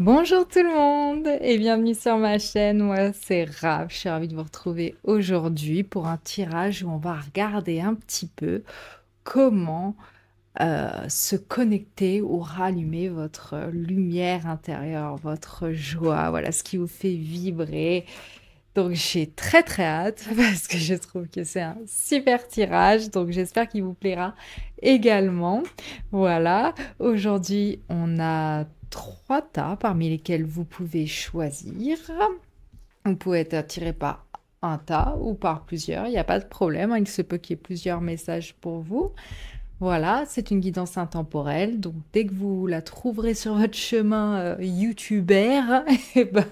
Bonjour tout le monde et bienvenue sur ma chaîne. Moi, c'est Rav. Je suis ravie de vous retrouver aujourd'hui pour un tirage où on va regarder un petit peu comment se connecter ou rallumer votre lumière intérieure, votre joie, voilà ce qui vous fait vibrer. Donc j'ai très très hâte parce que je trouve que c'est un super tirage. Donc j'espère qu'il vous plaira également. Voilà, aujourd'hui on a trois tas parmi lesquels vous pouvez choisir. Vous pouvez être attiré par un tas ou par plusieurs, il n'y a pas de problème, hein. Il se peut qu'il y ait plusieurs messages pour vous. Voilà, c'est une guidance intemporelle, donc dès que vous la trouverez sur votre chemin youtubeur, eh ben,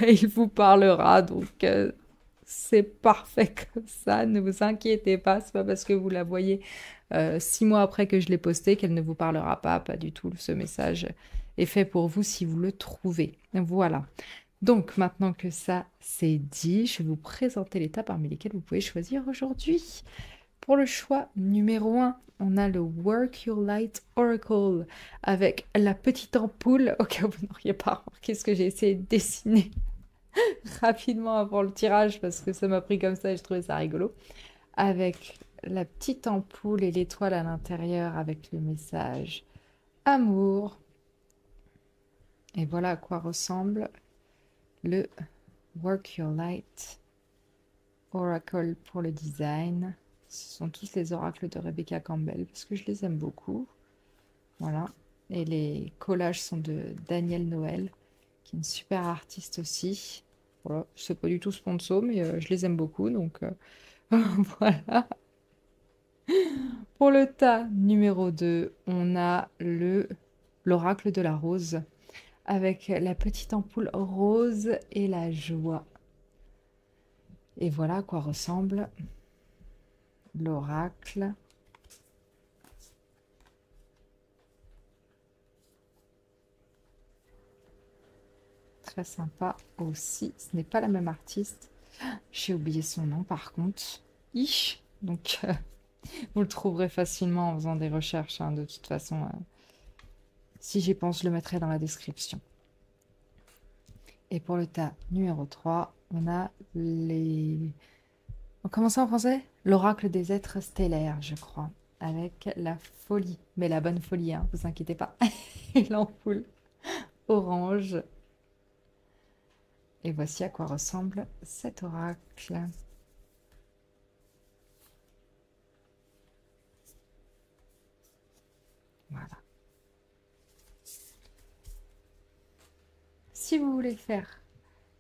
il vous parlera, donc c'est parfait comme ça, ne vous inquiétez pas, c'est pas parce que vous la voyez 6 mois après que je l'ai posté qu'elle ne vous parlera pas, pas du tout, ce message est fait pour vous si vous le trouvez. Voilà. Donc maintenant que ça c'est dit, je vais vous présenter les tas parmi lesquels vous pouvez choisir aujourd'hui. Pour le choix numéro 1, on a le Work Your Light Oracle avec la petite ampoule, au cas où vous n'auriez pas remarqué ce que j'ai essayé de dessiner rapidement avant le tirage parce que ça m'a pris comme ça et je trouvais ça rigolo. Avec la petite ampoule et l'étoile à l'intérieur avec le message amour. Et voilà à quoi ressemble le Work Your Light Oracle pour le design. Ce sont tous les oracles de Rebecca Campbell parce que je les aime beaucoup. Voilà. Et les collages sont de Daniel Noël, qui est une super artiste aussi. Voilà. C'est pas du tout sponsor, mais je les aime beaucoup. Donc voilà. Pour le tas numéro 2, on a l'oracle de la rose avec la petite ampoule rose et la joie. Et voilà à quoi ressemble l'oracle. Très sympa aussi. Ce n'est pas la même artiste. J'ai oublié son nom par contre. Ish. Donc vous le trouverez facilement en faisant des recherches, hein. De toute façon, si j'y pense, je le mettrai dans la description. Et pour le tas numéro 3, on a les... On commence en français? L'oracle des êtres stellaires, je crois. Avec la folie. Mais la bonne folie, hein, vous inquiétez pas. Et l'ampoule orange. Et voici à quoi ressemble cet oracle. Voilà. Si vous voulez faire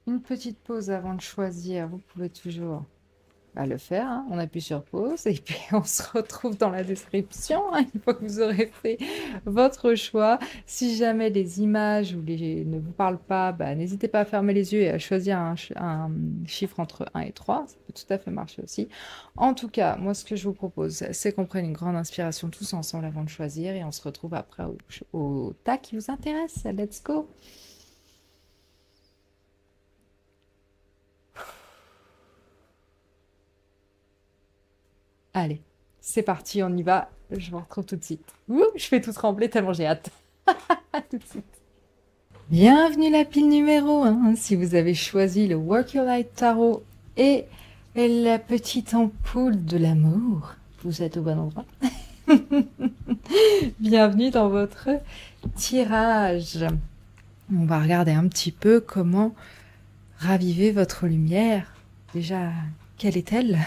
une petite pause avant de choisir, vous pouvez toujours le faire, hein. On appuie sur pause et puis on se retrouve dans la description, hein, une fois que vous aurez fait votre choix. Si jamais les images ou les ne vous parlent pas, n'hésitez pas à fermer les yeux et à choisir un chiffre entre 1 et 3. Ça peut tout à fait marcher aussi. En tout cas, moi, ce que je vous propose, c'est qu'on prenne une grande inspiration tous ensemble avant de choisir et on se retrouve après au tas qui vous intéresse. Let's go! Allez, c'est parti, on y va. Je vous retrouve tout de suite. Ouh, je fais tout trembler tellement j'ai hâte. À tout de suite. Bienvenue la pile numéro 1. Si vous avez choisi le Work Your Light Tarot et la petite ampoule de l'amour, vous êtes au bon endroit. Bienvenue dans votre tirage. On va regarder un petit peu comment raviver votre lumière. Déjà, quelle est-elle?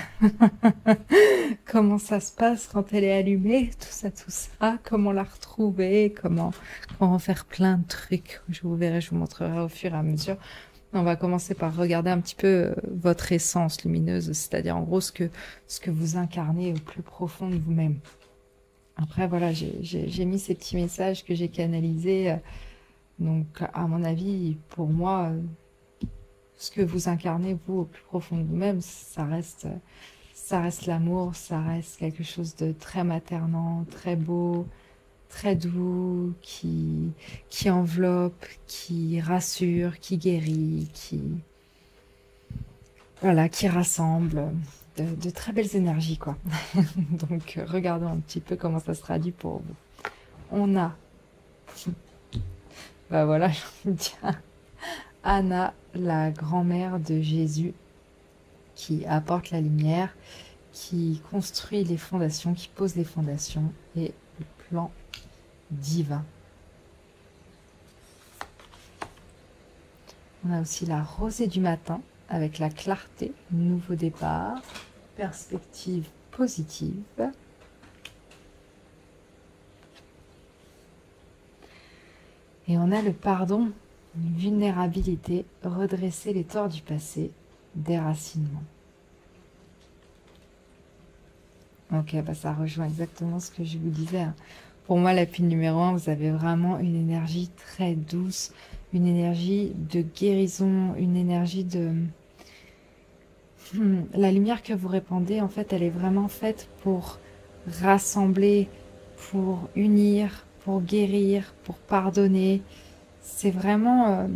Comment ça se passe quand elle est allumée? Tout ça. Comment la retrouver? Comment faire plein de trucs? Je vous verrai, je vous montrerai au fur et à mesure. On va commencer par regarder un petit peu votre essence lumineuse, c'est-à-dire en gros ce que vous incarnez au plus profond de vous-même. Après, voilà, j'ai mis ces petits messages que j'ai canalisés. Donc, à mon avis, pour moi, ce que vous incarnez, vous, au plus profond de vous-même, ça reste l'amour, ça reste quelque chose de très maternant, très beau, très doux, qui enveloppe, qui rassure, qui guérit, voilà, qui rassemble, de très belles énergies, quoi. Donc, regardons un petit peu comment ça se traduit pour vous. On a Bah voilà, j'ai envie de dire Anna, la grand-mère de Jésus, qui apporte la lumière, qui construit les fondations, qui pose les fondations et le plan divin. On a aussi la rosée du matin avec la clarté, nouveau départ, perspective positive. Et on a le pardon, une vulnérabilité, redresser les torts du passé, déracinement. Ok, bah ça rejoint exactement ce que je vous disais, hein. Pour moi, la pile numéro 1, vous avez vraiment une énergie très douce, une énergie de guérison, une énergie de... La lumière que vous répandez, en fait, elle est vraiment faite pour rassembler, pour unir, pour guérir, pour pardonner. C'est vraiment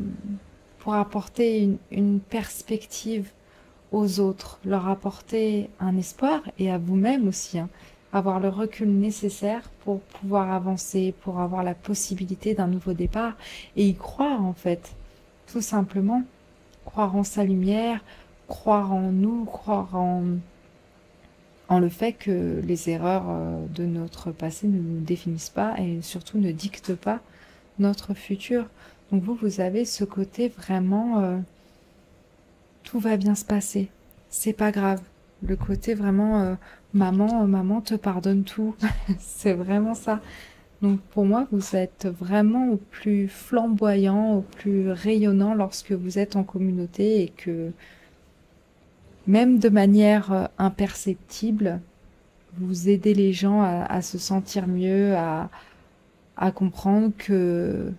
pour apporter une perspective aux autres, leur apporter un espoir et à vous-même aussi, hein, avoir le recul nécessaire pour pouvoir avancer, pour avoir la possibilité d'un nouveau départ et y croire en fait, tout simplement, croire en sa lumière, croire en nous, croire en le fait que les erreurs de notre passé ne nous définissent pas et surtout ne dictent pas notre futur. Donc vous avez ce côté vraiment, tout va bien se passer, c'est pas grave. Le côté vraiment, maman te pardonne tout, c'est vraiment ça. Donc pour moi, vous êtes vraiment au plus flamboyant, au plus rayonnant lorsque vous êtes en communauté et que même de manière imperceptible, vous aidez les gens à se sentir mieux, à comprendre que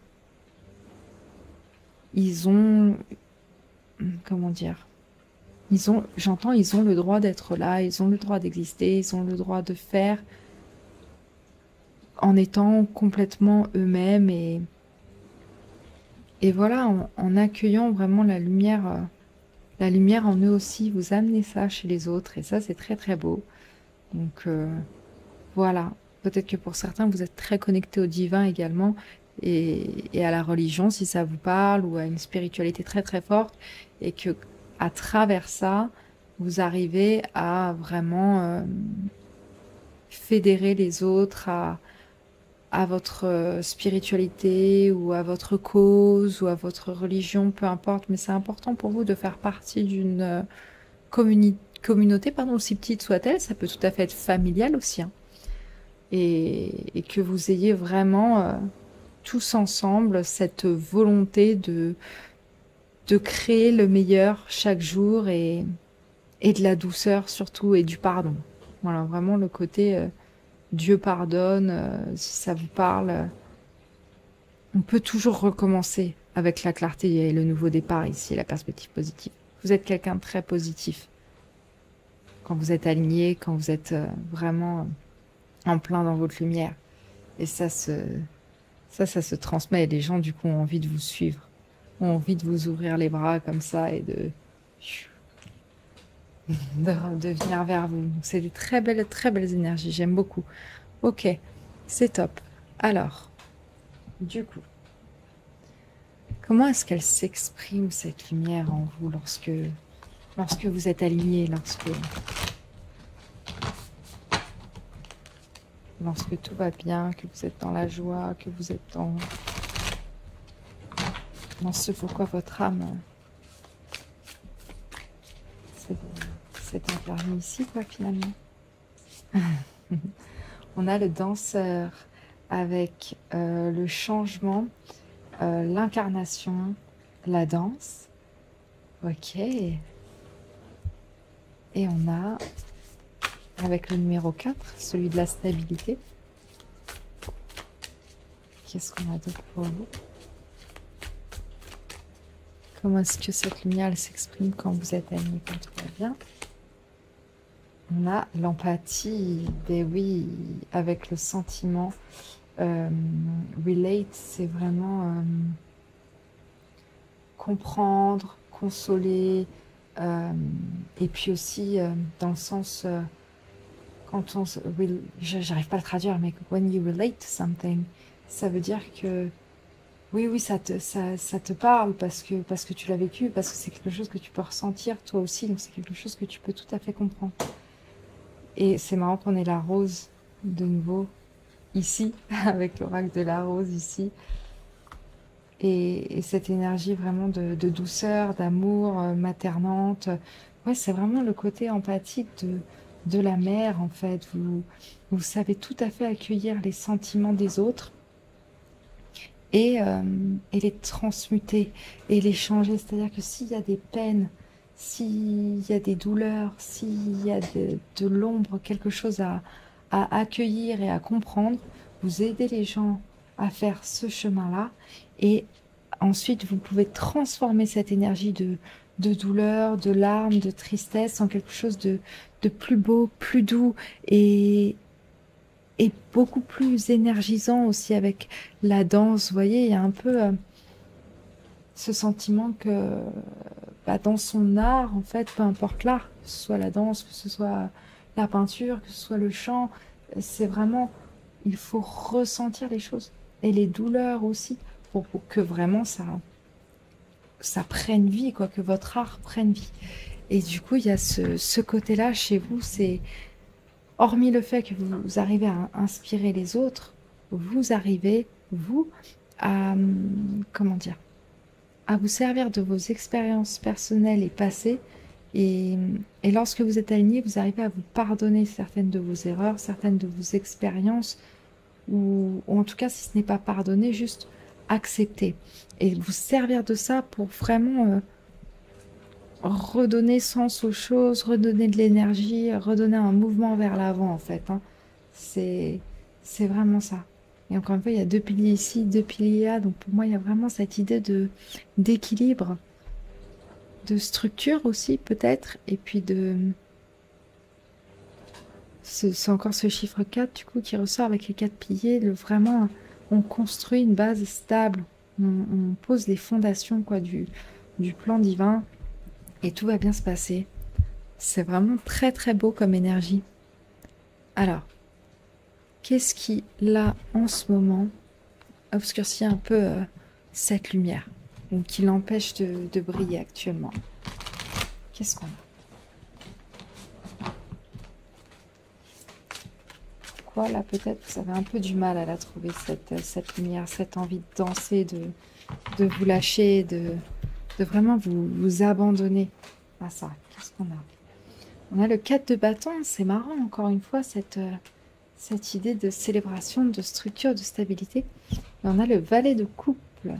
ils ont, comment dire, j'entends, ils ont le droit d'être là, ils ont le droit d'exister, ils ont le droit de faire en étant complètement eux-mêmes et voilà, en accueillant vraiment la lumière en eux aussi, vous amenez ça chez les autres et ça c'est très très beau. Donc voilà, peut-être que pour certains vous êtes très connectés au divin également et à la religion si ça vous parle ou à une spiritualité très très forte et que à travers ça vous arrivez à vraiment fédérer les autres à votre spiritualité ou à votre cause ou à votre religion, peu importe, mais c'est important pour vous de faire partie d'une communauté, pardon, aussi petite soit-elle, ça peut tout à fait être familial aussi, hein, et que vous ayez vraiment tous ensemble cette volonté de créer le meilleur chaque jour et de la douceur surtout et du pardon. Voilà, vraiment le côté Dieu pardonne, si ça vous parle, on peut toujours recommencer avec la clarté et le nouveau départ ici, la perspective positive. Vous êtes quelqu'un de très positif. Quand vous êtes aligné, quand vous êtes vraiment en plein dans votre lumière. Et ça se transmet et les gens du coup ont envie de vous suivre, ont envie de vous ouvrir les bras comme ça et de venir vers vous. Donc, c'est des très belles énergies, j'aime beaucoup. Ok, c'est top. Alors, du coup, comment est-ce qu'elle s'exprime cette lumière en vous lorsque vous êtes aligné, lorsque tout va bien, que vous êtes dans la joie, que vous êtes dans ce pourquoi votre âme s'est incarnée ici, quoi, finalement. On a le danseur avec le changement, l'incarnation, la danse. Ok. Et on a, avec le numéro 4, celui de la stabilité. Qu'est-ce qu'on a d'autre pour vous? Comment est-ce que cette lumière elle s'exprime quand vous êtes aligné, quand tout va bien? On a l'empathie, ben oui, avec le sentiment. Relate, c'est vraiment comprendre, consoler, et puis aussi dans le sens, quand j'arrive pas à le traduire, mais when you relate to something, ça veut dire que Oui, oui, ça te parle parce que tu l'as vécu, parce que c'est quelque chose que tu peux ressentir toi aussi, donc c'est quelque chose que tu peux tout à fait comprendre. Et c'est marrant qu'on ait la rose de nouveau ici, avec l'oracle de la rose ici, et cette énergie vraiment de douceur, d'amour, maternante. Ouais, c'est vraiment le côté empathique de la mère, en fait. Vous savez tout à fait accueillir les sentiments des autres et les transmuter et les changer. C'est-à-dire que s'il y a des peines, s'il y a des douleurs, s'il y a de l'ombre, quelque chose à accueillir et à comprendre, vous aidez les gens à faire ce chemin-là. Et ensuite, vous pouvez transformer cette énergie de douleur, de larmes, de tristesse en quelque chose de plus beau, plus doux et, et beaucoup plus énergisant aussi avec la danse. Vous voyez, il y a un peu ce sentiment que bah, dans son art, en fait, peu importe l'art, que ce soit la danse, que ce soit la peinture, que ce soit le chant, c'est vraiment, il faut ressentir les choses. Et les douleurs aussi, pour que vraiment ça prenne vie, quoi, que votre art prenne vie. Et du coup, il y a ce côté-là chez vous, c'est hormis le fait que vous arrivez à inspirer les autres, vous arrivez, vous, à, comment dire, à vous servir de vos expériences personnelles et passées. Et, et lorsque vous êtes aligné, vous arrivez à vous pardonner certaines de vos erreurs, certaines de vos expériences, ou en tout cas, si ce n'est pas pardonner, juste accepter. Et vous servir de ça pour vraiment redonner sens aux choses, redonner de l'énergie, redonner un mouvement vers l'avant, en fait, hein. C'est, c'est vraiment ça. Et encore une fois, il y a deux piliers ici, deux piliers là. Donc pour moi, il y a vraiment cette idée d'équilibre, de structure aussi, peut-être. Et puis c'est encore ce chiffre 4 du coup, qui ressort avec les quatre piliers. Vraiment, on construit une base stable. On pose les fondations, quoi, du plan divin. Et tout va bien se passer. C'est vraiment très très beau comme énergie. Alors, qu'est-ce qui, là, en ce moment, obscurcit un peu cette lumière, ou qui l'empêche de briller actuellement? Qu'est-ce qu'on a? Pourquoi, là, peut-être, vous avez un peu du mal à la trouver, cette lumière, cette envie de danser, de vous lâcher, de vraiment vous abandonner à ça. Qu'est-ce qu'on a? On a le 4 de bâton, c'est marrant, encore une fois, cette idée de célébration, de structure, de stabilité. Et on a le valet de couple.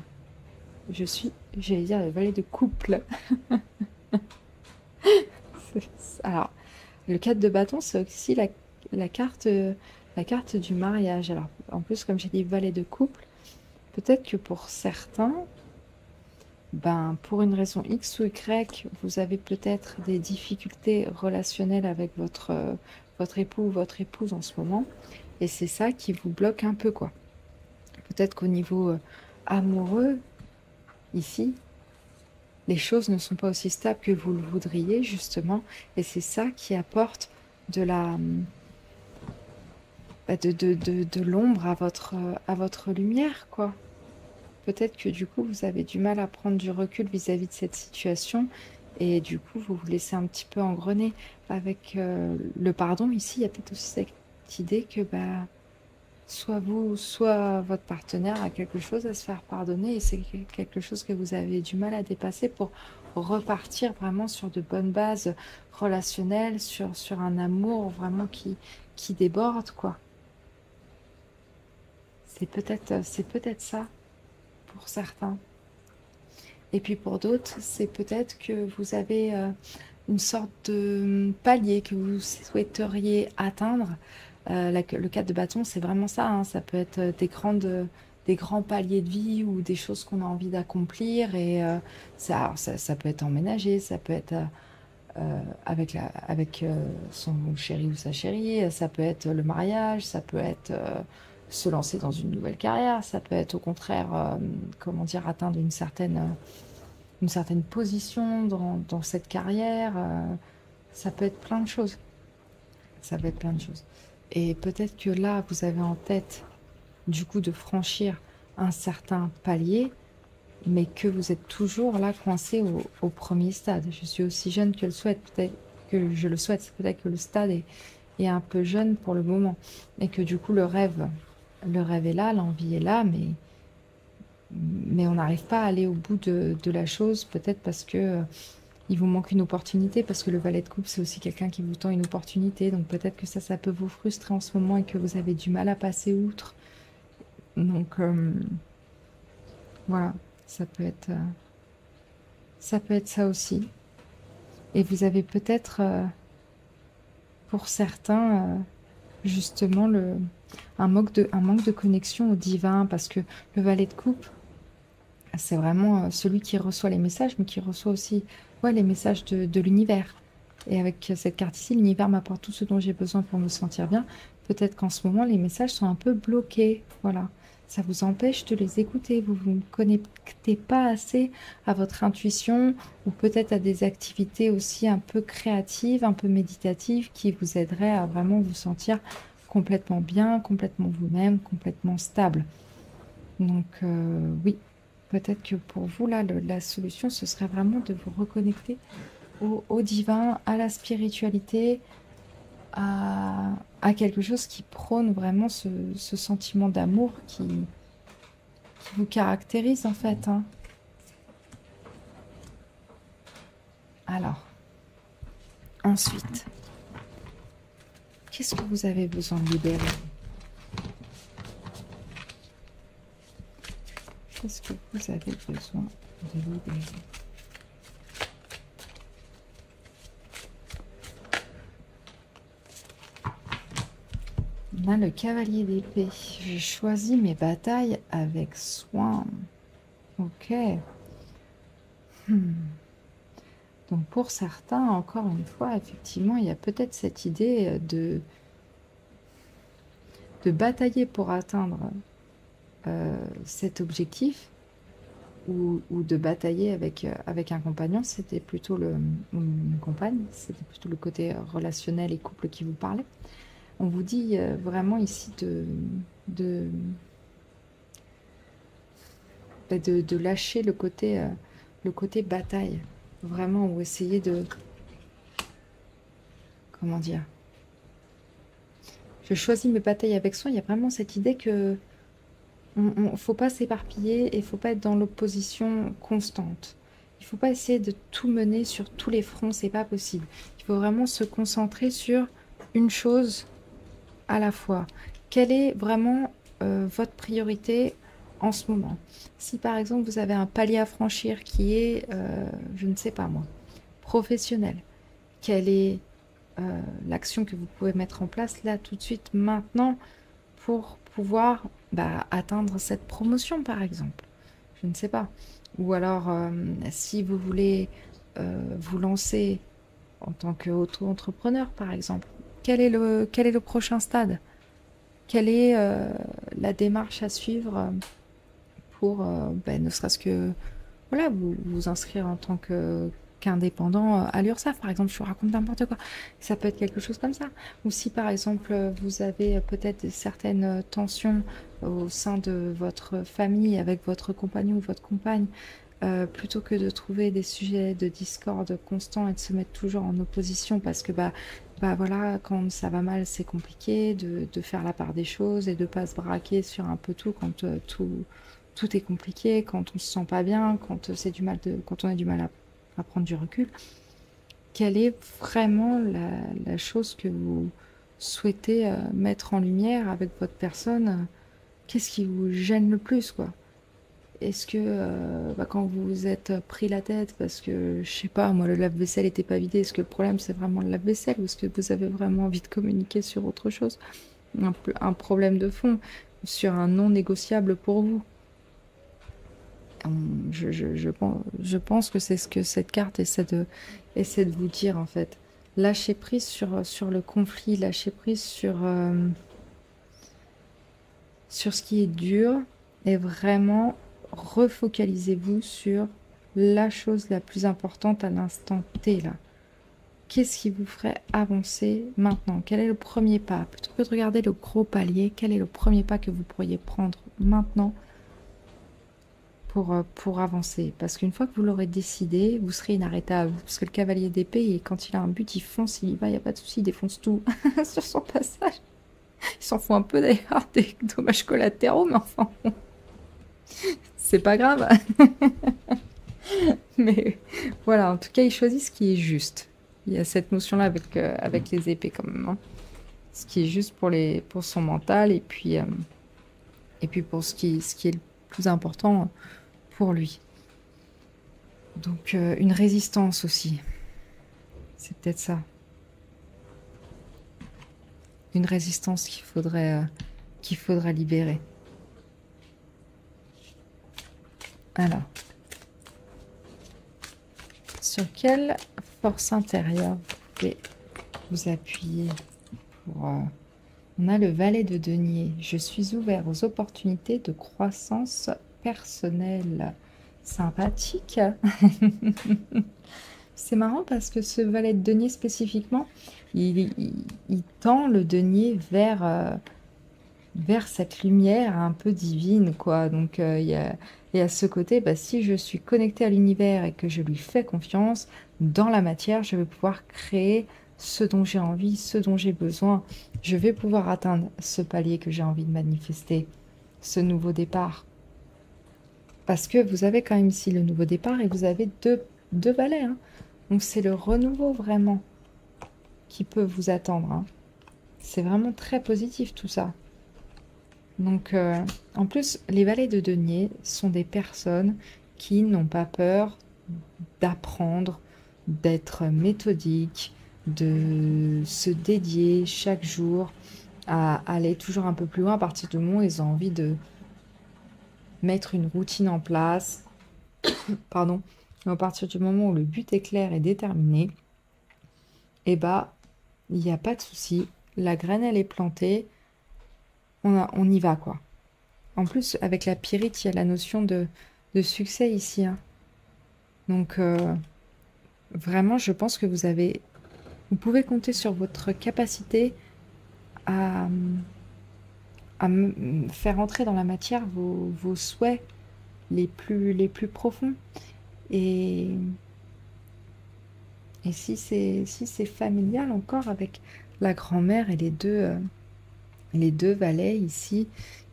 J'allais dire le valet de couple. Alors, le 4 de bâton, c'est aussi la carte du mariage. Alors, en plus, comme j'ai dit valet de couple, peut-être que pour certains, ben, pour une raison X ou Y, vous avez peut-être des difficultés relationnelles avec votre époux ou votre épouse en ce moment. Et c'est ça qui vous bloque un peu, quoi. Peut-être qu'au niveau amoureux, ici, les choses ne sont pas aussi stables que vous le voudriez, justement. Et c'est ça qui apporte de la, bah, de l'ombre à votre lumière, quoi. Peut-être que du coup, vous avez du mal à prendre du recul vis-à-vis de cette situation et du coup, vous vous laissez un petit peu engrener. Avec le pardon, ici, il y a peut-être aussi cette idée que bah, soit vous, soit votre partenaire a quelque chose à se faire pardonner et c'est quelque chose que vous avez du mal à dépasser pour repartir vraiment sur de bonnes bases relationnelles, sur un amour vraiment qui déborde, quoi. C'est peut-être ça pour certains. Et puis pour d'autres, c'est peut-être que vous avez une sorte de palier que vous souhaiteriez atteindre. Le 4 de bâton, c'est vraiment ça, hein. Ça peut être des grands paliers de vie ou des choses qu'on a envie d'accomplir. Et ça peut être emménager, ça peut être avec son chéri ou sa chérie, ça peut être le mariage, ça peut être se lancer dans une nouvelle carrière, ça peut être au contraire, comment dire, atteindre une certaine position dans cette carrière. Ça peut être plein de choses. Ça peut être plein de choses. Et peut-être que là, vous avez en tête, du coup, de franchir un certain palier, mais que vous êtes toujours là coincé au premier stade. Je suis aussi jeune que le souhaite, peut-être que je le souhaite, peut-être que le stade est un peu jeune pour le moment, et que du coup le rêve est là, l'envie est là, mais on n'arrive pas à aller au bout de la chose, peut-être parce que il vous manque une opportunité, parce que le valet de coupe, c'est aussi quelqu'un qui vous tend une opportunité, donc peut-être que ça peut vous frustrer en ce moment et que vous avez du mal à passer outre. Donc voilà, ça peut être ça peut être ça aussi. Et vous avez peut-être, pour certains, justement, un manque de connexion au divin, parce que le valet de coupe, c'est vraiment celui qui reçoit les messages, mais qui reçoit aussi ouais, les messages de l'univers. Et avec cette carte ici, l'univers m'apporte tout ce dont j'ai besoin pour me sentir bien. Peut-être qu'en ce moment, les messages sont un peu bloqués. Voilà. Ça vous empêche de les écouter. Vous ne connectez pas assez à votre intuition ou peut-être à des activités aussi un peu créatives, un peu méditatives qui vous aideraient à vraiment vous sentir complètement bien, complètement vous-même, complètement stable. Donc oui, peut-être que pour vous, là, la solution, ce serait vraiment de vous reconnecter au divin, à la spiritualité, à quelque chose qui prône vraiment ce sentiment d'amour qui vous caractérise en fait, hein. Alors, ensuite, qu'est-ce que vous avez besoin de libérer? Qu'est-ce que vous avez besoin de libérer? On a le cavalier d'épée. J'ai choisi mes batailles avec soin. Ok. Donc pour certains, encore une fois, effectivement, il y a peut-être cette idée de batailler pour atteindre cet objectif ou de batailler avec un compagnon. C'était plutôt une compagne, c'était plutôt le côté relationnel et couple qui vous parlait. On vous dit vraiment ici de lâcher le côté bataille, vraiment, ou essayer de, comment dire, je choisis mes batailles avec soin. Il y a vraiment cette idée que faut pas s'éparpiller et il faut pas être dans l'opposition constante. Il faut pas essayer de tout mener sur tous les fronts, c'est pas possible. Il faut vraiment se concentrer sur une chose à la fois. Quelle est vraiment votre priorité en ce moment? Si par exemple vous avez un palier à franchir qui est, je ne sais pas moi, professionnel, quelle est l'action que vous pouvez mettre en place là tout de suite maintenant pour pouvoir atteindre cette promotion par exemple? Je ne sais pas. Ou alors si vous voulez vous lancer en tant qu'auto-entrepreneur par exemple, quel est le prochain stade? Quelle est la démarche à suivre pour ne serait-ce que voilà, vous inscrire en tant qu'indépendant à l'URSSAF, par exemple, je vous raconte n'importe quoi. Ça peut être quelque chose comme ça. Ou si, par exemple, vous avez peut-être certaines tensions au sein de votre famille avec votre compagnon ou votre compagne, plutôt que de trouver des sujets de discorde constants et de se mettre toujours en opposition parce que voilà, quand ça va mal, c'est compliqué de faire la part des choses et de pas se braquer sur un peu tout quand tout est compliqué, quand on se sent pas bien, quand quand on a du mal à prendre du recul. Quelle est vraiment la chose que vous souhaitez mettre en lumière avec votre personne? Qu'est-ce qui vous gêne le plus, quoi? Est-ce que quand vous vous êtes pris la tête parce que, je sais pas, moi, le lave-vaisselle n'était pas vidé, est-ce que le problème c'est vraiment le lave-vaisselle ou est-ce que vous avez vraiment envie de communiquer sur autre chose? Un problème de fond, sur un non négociable pour vous. Je pense que c'est ce que cette carte essaie de vous dire en fait. Lâchez prise sur le conflit, lâchez prise sur ce qui est dur et vraiment refocalisez-vous sur la chose la plus importante à l'instant T là. Qu'est-ce qui vous ferait avancer maintenant? Quel est le premier pas? Plutôt que de regarder le gros palier, quel est le premier pas que vous pourriez prendre maintenant pour avancer. Parce qu'une fois que vous l'aurez décidé, vous serez inarrêtable. Parce que le cavalier d'épée, quand il a un but, il fonce, il y va, il n'y a pas de souci, il défonce tout sur son passage. Il s'en fout un peu d'ailleurs des dommages collatéraux, mais enfin, bon, c'est pas grave. Mais voilà, en tout cas, il choisit ce qui est juste. Il y a cette notion-là avec les épées quand même, hein. Ce qui est juste pour son mental et puis pour ce qui est le plus important pour lui. Donc une résistance aussi. C'est peut-être ça. Une résistance qu'il faudrait libérer. Alors. Sur quelle force intérieure vous pouvez vous appuyer pour... On a le valet de denier. Je suis ouvert aux opportunités de croissance personnelle. Sympathique. C'est marrant parce que ce valet de denier spécifiquement, il tend le denier vers cette lumière un peu divine, quoi. Donc, il y a ce côté, bah, si je suis connectée à l'univers et que je lui fais confiance, dans la matière, je vais pouvoir créer ce dont j'ai envie, ce dont j'ai besoin. Je vais pouvoir atteindre ce palier que j'ai envie de manifester, ce nouveau départ. Parce que vous avez quand même ici le nouveau départ et vous avez deux valets, hein. Donc, c'est le renouveau vraiment qui peut vous attendre, hein. C'est vraiment très positif tout ça. Donc, en plus, les valets de denier sont des personnes qui n'ont pas peur d'apprendre, d'être méthodiques, de se dédier chaque jour à aller toujours un peu plus loin à partir du moment où ils ont envie de mettre une routine en place. Pardon. Mais à partir du moment où le but est clair et déterminé, eh ben, il n'y a pas de souci. La graine, elle est plantée. On y va, quoi. En plus, avec la pyrite, il y a la notion de succès ici, hein. Donc, vraiment, je pense que vous pouvez compter sur votre capacité à, faire entrer dans la matière vos souhaits les plus profonds. Et, et si c'est familial encore avec la grand-mère et les deux valets ici,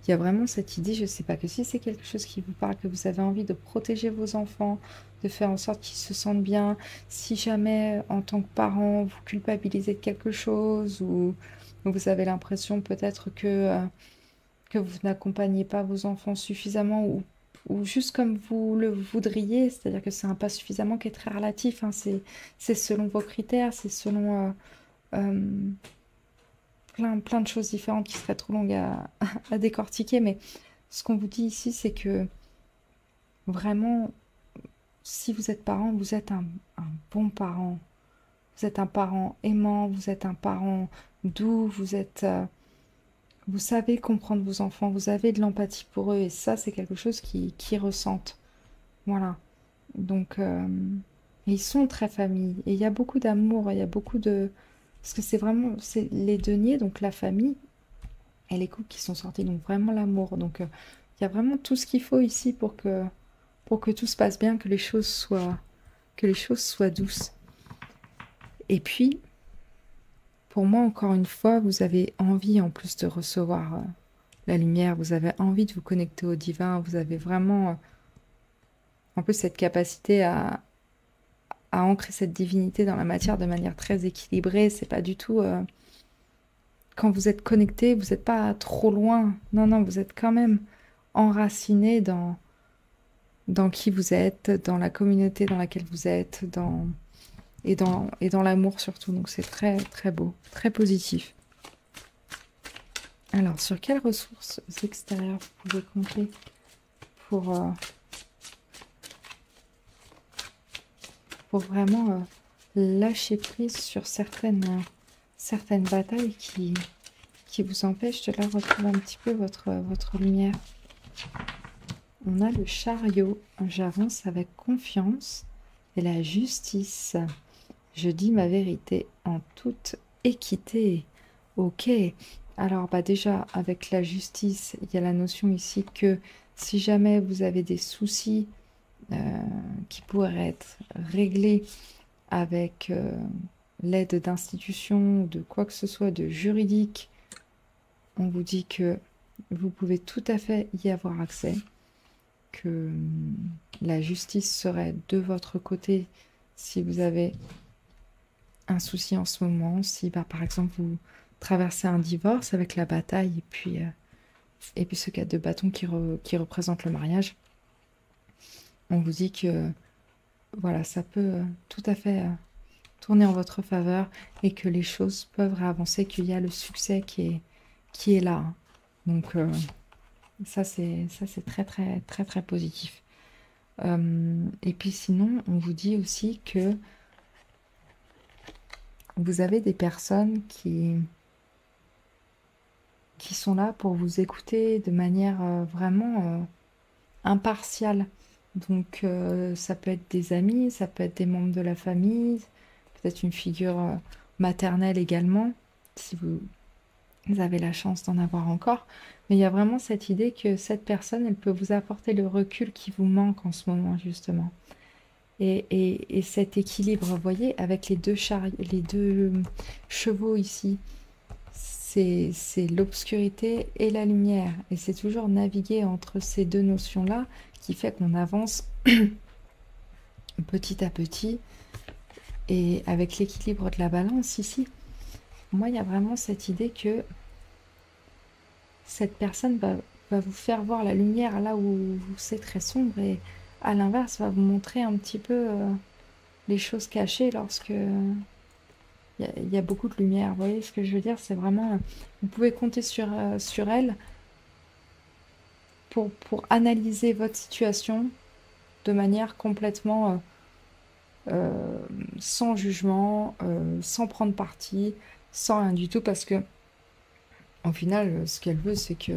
il y a vraiment cette idée, je ne sais pas, que si c'est quelque chose qui vous parle, que vous avez envie de protéger vos enfants, de faire en sorte qu'ils se sentent bien, si jamais en tant que parent vous culpabilisez de quelque chose ou vous avez l'impression peut-être que vous n'accompagnez pas vos enfants suffisamment ou juste comme vous le voudriez, c'est-à-dire que c'est un pas suffisamment qui est très relatif, hein, c'est selon vos critères, c'est selon plein de choses différentes qui seraient trop longues à décortiquer, mais ce qu'on vous dit ici, c'est que vraiment, si vous êtes parent, vous êtes un bon parent. Vous êtes un parent aimant, vous êtes un parent doux, vous savez comprendre vos enfants, vous avez de l'empathie pour eux, et ça, c'est quelque chose qui ressentent. Voilà. Donc, ils sont très famille, et il y a beaucoup d'amour, il y a beaucoup de... Parce que c'est les deniers, donc la famille, et les couples qui sont sortis, donc vraiment l'amour. Donc, il y a vraiment tout ce qu'il faut ici pour que tout se passe bien, que les choses soient douces. Et puis, pour moi, encore une fois, vous avez envie, en plus de recevoir la lumière, vous avez envie de vous connecter au divin, vous avez vraiment un peu cette capacité à ancrer cette divinité dans la matière de manière très équilibrée. C'est pas du tout... quand vous êtes connecté, vous n'êtes pas trop loin. Non, non, vous êtes quand même enraciné dans qui vous êtes, dans la communauté dans laquelle vous êtes, et dans l'amour surtout. Donc c'est très, très beau, très positif. Alors, sur quelles ressources extérieures vous pouvez compter pour vraiment lâcher prise sur certaines batailles qui vous empêchent de là retrouver un petit peu votre lumière. On a le chariot, j'avance avec confiance, et la justice. Je dis ma vérité en toute équité. Ok. Alors, bah déjà, avec la justice, il y a la notion ici que Si jamais vous avez des soucis qui pourraient être réglés avec l'aide d'institutions, de quoi que ce soit, de juridique, on vous dit que vous pouvez tout à fait y avoir accès, que la justice serait de votre côté si vous avez un souci en ce moment, si par exemple vous traversez un divorce avec la bataille et puis ce 4 de bâton qui représente le mariage, on vous dit que voilà, ça peut tout à fait tourner en votre faveur et que les choses peuvent réavancer, qu'il y a le succès qui est là. Hein. Donc ça c'est très très très très positif. Et puis sinon, on vous dit aussi que vous avez des personnes qui sont là pour vous écouter de manière vraiment impartiale. Donc ça peut être des amis, ça peut être des membres de la famille, peut-être une figure maternelle également, si vous avez la chance d'en avoir encore. Mais il y a vraiment cette idée que cette personne, elle peut vous apporter le recul qui vous manque en ce moment, justement. Et cet équilibre, vous voyez, avec les deux chevaux ici, c'est l'obscurité et la lumière. Et c'est toujours naviguer entre ces deux notions-là qui fait qu'on avance petit à petit. Et avec l'équilibre de la balance ici, moi, il y a vraiment cette idée que cette personne va vous faire voir la lumière là où c'est très sombre et à l'inverse, va vous montrer un petit peu les choses cachées lorsque il y a beaucoup de lumière. Vous voyez ce que je veux dire? C'est vraiment... Vous pouvez compter sur elle pour analyser votre situation de manière complètement sans jugement, sans prendre parti, sans rien du tout, parce que au final, ce qu'elle veut, c'est que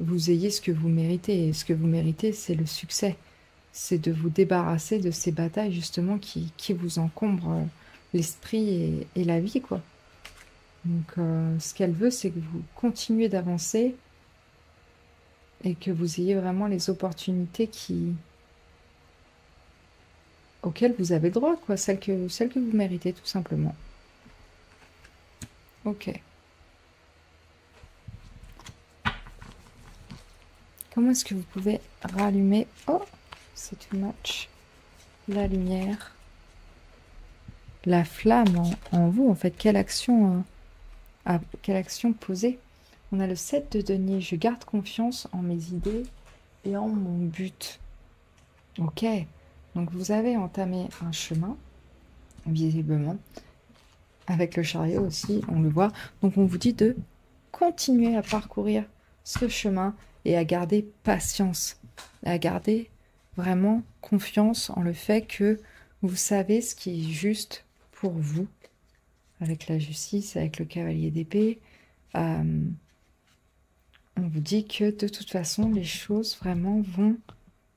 vous ayez ce que vous méritez. Et ce que vous méritez, c'est le succès. C'est de vous débarrasser de ces batailles, justement, qui vous encombrent l'esprit et la vie, quoi. Donc, ce qu'elle veut, c'est que vous continuez d'avancer et que vous ayez vraiment les opportunités auxquelles vous avez le droit, quoi. Celles que vous méritez, tout simplement. Ok. Comment est-ce que vous pouvez rallumer... Oh, c'est too much. La lumière. La flamme en vous, en fait. Quelle action poser? On a le 7 de denier. Je garde confiance en mes idées et en mon but. Ok. Donc, vous avez entamé un chemin, visiblement. Avec le chariot aussi, on le voit. Donc, on vous dit de continuer à parcourir ce chemin et à garder patience, à garder vraiment confiance en le fait que vous savez ce qui est juste pour vous, avec la justice, avec le cavalier d'épée. On vous dit que de toute façon, les choses vraiment vont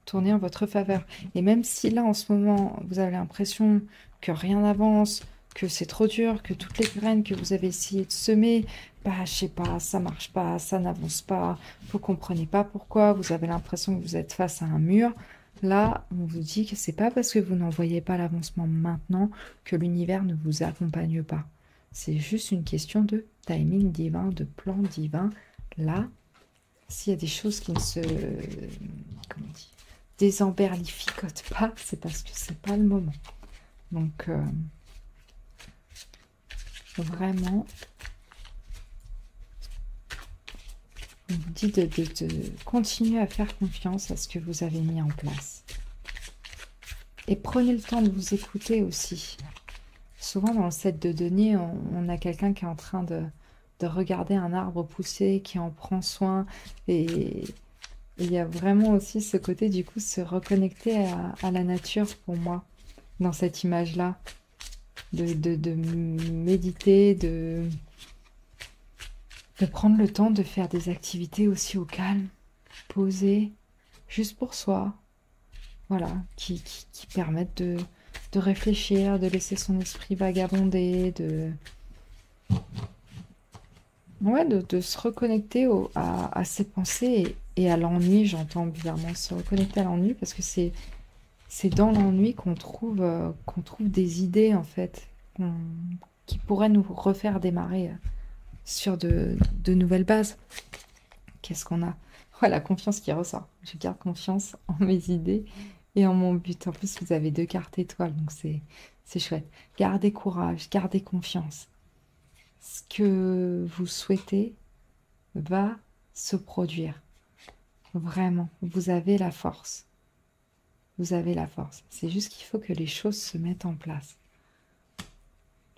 tourner en votre faveur. Et même si là, en ce moment, vous avez l'impression que rien n'avance, que c'est trop dur, que toutes les graines que vous avez essayé de semer, bah, je sais pas, ça marche pas, ça n'avance pas, vous comprenez pas pourquoi, vous avez l'impression que vous êtes face à un mur. Là, on vous dit que c'est pas parce que vous n'en voyez pas l'avancement maintenant que l'univers ne vous accompagne pas. C'est juste une question de timing divin, de plan divin. Là, s'il y a des choses qui ne se... comment on dit, désemberlificotent pas, c'est parce que c'est pas le moment. Donc, vraiment, on vous dit de continuer à faire confiance à ce que vous avez mis en place. Et prenez le temps de vous écouter aussi. Souvent, dans le 7 de denier, on a quelqu'un qui est en train de regarder un arbre pousser, qui en prend soin. Et il y a vraiment aussi ce côté, du coup, se reconnecter à la nature pour moi, dans cette image-là. De méditer, de prendre le temps de faire des activités aussi au calme, posées, juste pour soi, voilà, qui permettent de réfléchir, de laisser son esprit vagabonder, ouais, de se reconnecter à ses pensées et à l'ennui, j'entends bizarrement se reconnecter à l'ennui parce que c'est dans l'ennui qu'on trouve des idées en fait qui pourraient nous refaire démarrer sur de nouvelles bases. Qu'est-ce qu'on a? Ouais, la confiance qui ressort. Je garde confiance en mes idées et en mon but. En plus, vous avez 2 cartes étoiles, donc c'est chouette. Gardez courage, gardez confiance. Ce que vous souhaitez va se produire. Vraiment, vous avez la force. Vous avez la force. C'est juste qu'il faut que les choses se mettent en place.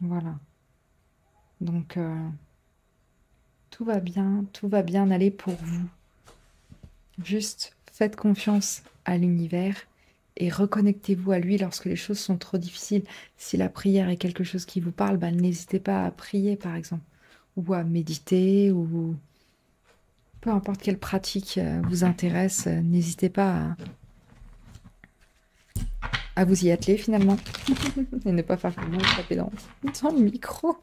Voilà. Donc, tout va bien aller pour vous. Juste faites confiance à l'univers et reconnectez-vous à lui lorsque les choses sont trop difficiles. Si la prière est quelque chose qui vous parle, bah, n'hésitez pas à prier, par exemple, ou à méditer, ou peu importe quelle pratique vous intéresse, n'hésitez pas à vous y atteler finalement et ne pas faire comme moi, taper dans le micro.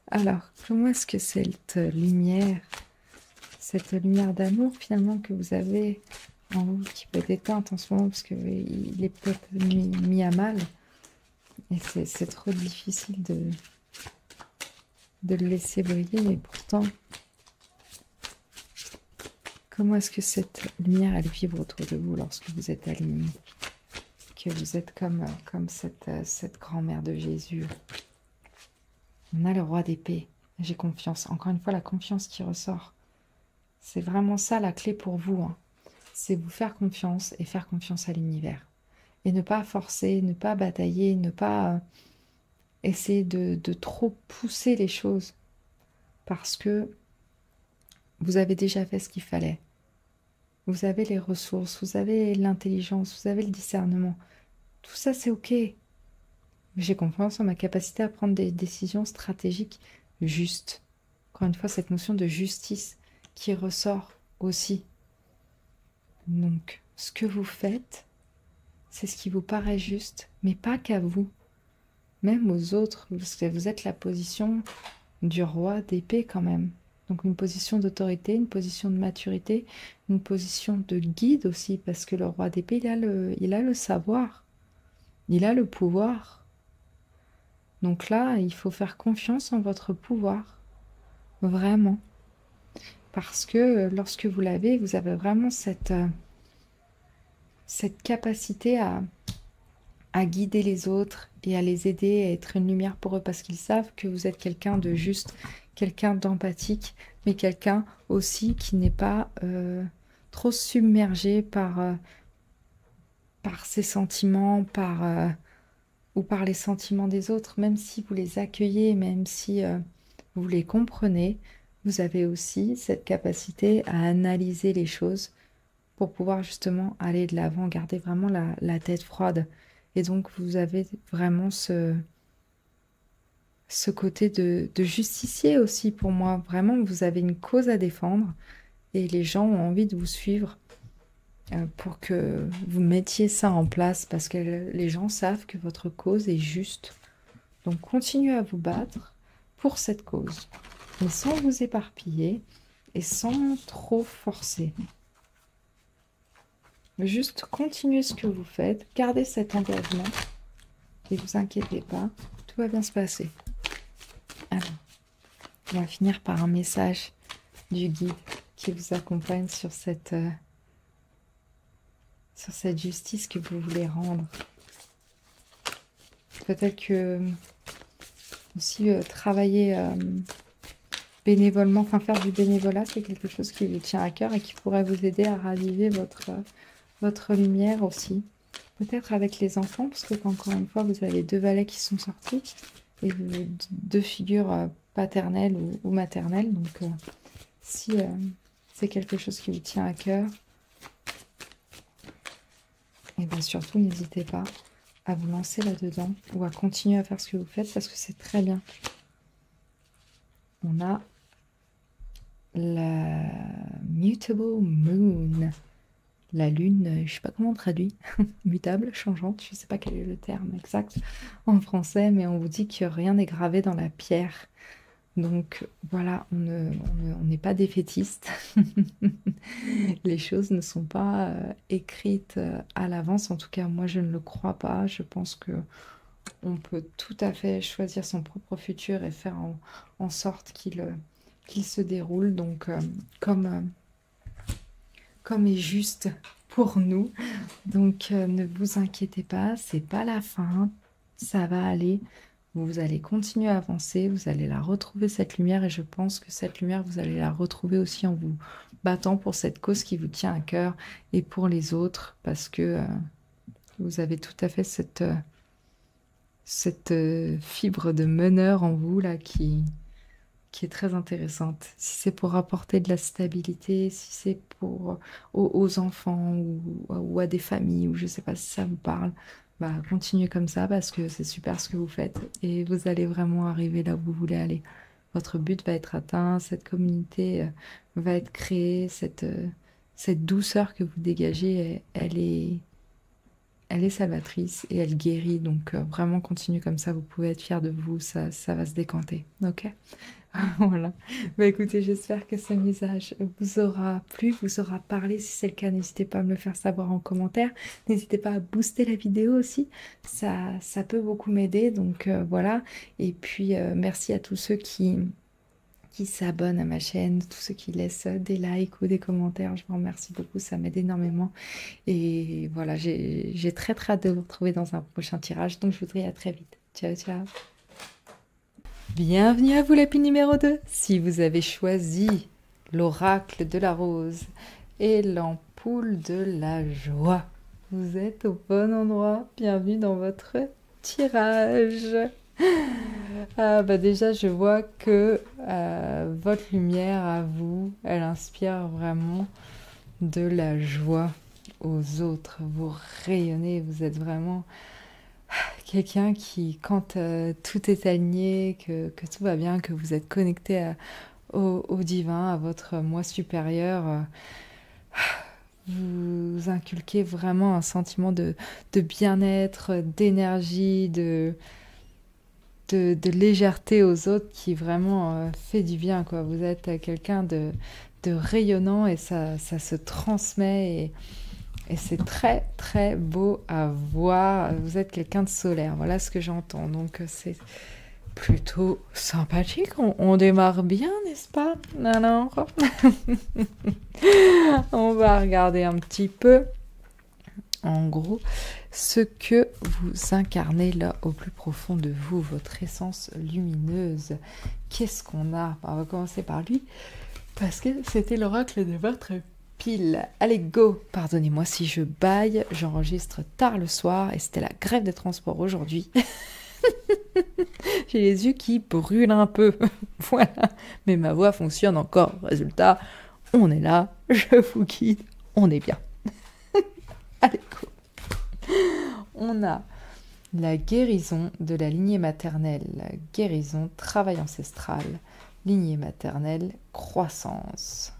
Alors, comment est-ce que cette lumière d'amour finalement que vous avez en vous, qui peut être éteinte en ce moment parce qu'il est peut-être mis à mal et c'est trop difficile de le laisser briller, mais pourtant, comment est-ce que cette lumière, elle vibre autour de vous lorsque vous êtes aligné, que vous êtes comme cette grand-mère de Jésus. On a le roi d'épée. J'ai confiance. Encore une fois, la confiance qui ressort. C'est vraiment ça la clé pour vous. Hein. C'est vous faire confiance et faire confiance à l'univers. Et ne pas forcer, ne pas batailler, ne pas essayer de trop pousser les choses. Parce que vous avez déjà fait ce qu'il fallait. Vous avez les ressources, vous avez l'intelligence, vous avez le discernement. Tout ça, c'est OK. J'ai confiance en ma capacité à prendre des décisions stratégiques justes. Encore une fois, cette notion de justice qui ressort aussi. Donc, ce que vous faites, c'est ce qui vous paraît juste, mais pas qu'à vous, même aux autres, parce que vous êtes la position du roi d'épée quand même. Donc une position d'autorité, une position de maturité, une position de guide aussi, parce que le roi d'épée, il a le savoir, il a le pouvoir. Donc là, il faut faire confiance en votre pouvoir, vraiment. Parce que lorsque vous l'avez, vous avez vraiment cette capacité à guider les autres et à les aider, à être une lumière pour eux, parce qu'ils savent que vous êtes quelqu'un de juste, quelqu'un d'empathique, mais quelqu'un aussi qui n'est pas trop submergé par ses sentiments, ou par les sentiments des autres, même si vous les accueillez, même si vous les comprenez, vous avez aussi cette capacité à analyser les choses pour pouvoir justement aller de l'avant, garder vraiment la tête froide. Et donc, vous avez vraiment ce côté de justicier aussi pour moi. Vraiment, vous avez une cause à défendre et les gens ont envie de vous suivre pour que vous mettiez ça en place parce que les gens savent que votre cause est juste. Donc, continuez à vous battre pour cette cause, mais sans vous éparpiller et sans trop forcer. Juste continuez ce que vous faites, gardez cet engagement et vous inquiétez pas, tout va bien se passer. Alors, on va finir par un message du guide qui vous accompagne sur cette justice que vous voulez rendre. Peut-être que aussi travailler bénévolement, enfin faire du bénévolat, c'est quelque chose qui vous tient à cœur et qui pourrait vous aider à raviver votre lumière aussi. Peut-être avec les enfants, parce que encore une fois, vous avez 2 valets qui sont sortis et 2 figures paternelles ou maternelles. Donc, si c'est quelque chose qui vous tient à cœur, et bien surtout, n'hésitez pas à vous lancer là-dedans ou à continuer à faire ce que vous faites parce que c'est très bien. On a la Mutable Moon. La lune, je ne sais pas comment on traduit, mutable, changeante, je ne sais pas quel est le terme exact en français, mais on vous dit que rien n'est gravé dans la pierre. Donc voilà, on n'est pas défaitiste. Les choses ne sont pas écrites à l'avance. En tout cas, moi, je ne le crois pas. Je pense que on peut tout à fait choisir son propre futur et faire en sorte qu'il se déroule. Donc, comme, comme est juste pour nous. Donc, ne vous inquiétez pas, c'est pas la fin. Ça va aller. Vous allez continuer à avancer, vous allez la retrouver cette lumière et je pense que cette lumière, vous allez la retrouver aussi en vous battant pour cette cause qui vous tient à cœur et pour les autres parce que vous avez tout à fait cette fibre de meneur en vous là qui est très intéressante. Si c'est pour apporter de la stabilité, si c'est pour aux enfants ou à des familles ou je sais pas si ça vous parle, bah continuez comme ça parce que c'est super ce que vous faites et vous allez vraiment arriver là où vous voulez aller. Votre but va être atteint, cette communauté va être créée, cette douceur que vous dégagez, elle est salvatrice et elle guérit. Donc vraiment continue comme ça, vous pouvez être fiers de vous, ça va se décanter. Ok? Voilà. Bah écoutez, j'espère que ce message vous aura plu, vous aura parlé. Si c'est le cas, n'hésitez pas à me le faire savoir en commentaire. N'hésitez pas à booster la vidéo aussi. Ça peut beaucoup m'aider. Donc voilà. Et puis merci à tous ceux qui s'abonnent à ma chaîne, tous ceux qui laissent des likes ou des commentaires. Je vous remercie beaucoup, ça m'aide énormément. Et voilà, j'ai très très hâte de vous retrouver dans un prochain tirage. Donc je vous dis à très vite. Ciao, ciao. Bienvenue à vous, l'épine numéro 2. Si vous avez choisi l'oracle de la rose et l'ampoule de la joie, vous êtes au bon endroit. Bienvenue dans votre tirage. Ah bah déjà, je vois que votre lumière à vous, elle inspire vraiment de la joie aux autres. Vous rayonnez, vous êtes vraiment quelqu'un qui, quand tout est aligné, que tout va bien, que vous êtes connecté au divin, à votre moi supérieur, vous inculquez vraiment un sentiment de bien-être, d'énergie, de légèreté aux autres qui vraiment fait du bien, quoi. Vous êtes quelqu'un de rayonnant et ça se transmet et c'est très très beau à voir. Vous êtes quelqu'un de solaire, voilà ce que j'entends. Donc c'est plutôt sympathique. On démarre bien, n'est-ce pas? Alors, on va regarder un petit peu, en gros, ce que vous incarnez là au plus profond de vous, votre essence lumineuse. Qu'est-ce qu'on a? On va commencer par lui, parce que c'était l'oracle de votre pile. Allez, go! Pardonnez-moi si je baille, j'enregistre tard le soir et c'était la grève des transports aujourd'hui. J'ai les yeux qui brûlent un peu. Voilà. Mais ma voix fonctionne encore. Résultat, on est là, je vous guide, on est bien. Allez, go! On a la guérison de la lignée maternelle, la guérison, travail ancestral, lignée maternelle, croissance.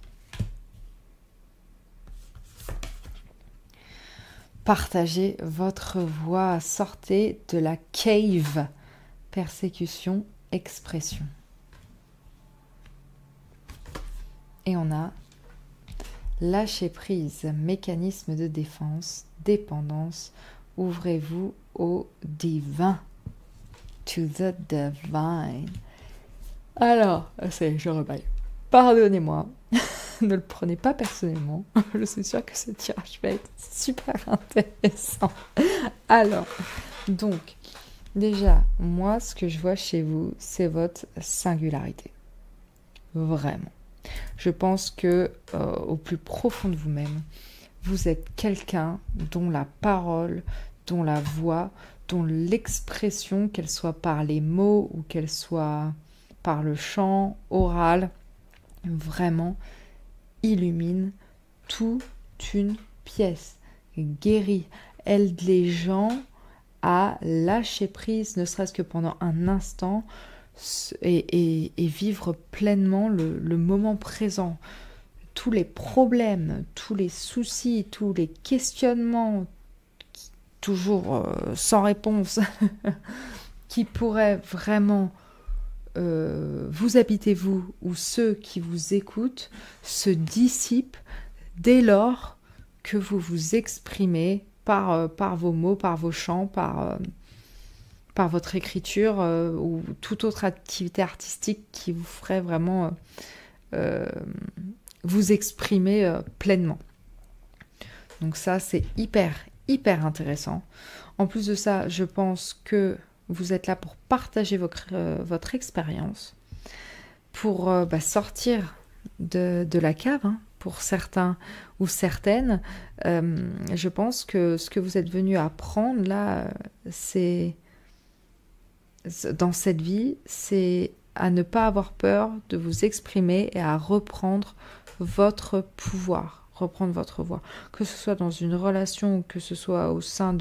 Partagez votre voix, sortez de la cave, persécution, expression. Et on a lâcher prise, mécanisme de défense, dépendance, ouvrez-vous au divin, to the divine. Alors, je rebaille. Pardonnez-moi, ne le prenez pas personnellement. Je suis sûre que ce tirage va être super intéressant. Alors, donc, déjà, moi, ce que je vois chez vous, c'est votre singularité. Vraiment. Je pense que au plus profond de vous-même, vous êtes quelqu'un dont la parole, dont la voix, dont l'expression, qu'elle soit par les mots ou qu'elle soit par le chant oral, vraiment illumine toute une pièce, guérit, aide les gens à lâcher prise, ne serait-ce que pendant un instant, et vivre pleinement le moment présent. Tous les problèmes, tous les soucis, tous les questionnements, toujours sans réponse, qui pourraient vraiment vous habitez vous ou ceux qui vous écoutent se dissipent dès lors que vous vous exprimez par vos mots, par vos chants, par votre écriture ou toute autre activité artistique qui vous ferait vraiment vous exprimer pleinement. Donc ça, c'est hyper intéressant. En plus de ça, je pense que vous êtes là pour partager votre expérience, pour sortir de la cave, hein, pour certains ou certaines. Je pense que ce que vous êtes venu apprendre là, c'est dans cette vie, c'est à ne pas avoir peur de vous exprimer et à reprendre votre pouvoir, reprendre votre voix. Que ce soit dans une relation, ou que ce soit au sein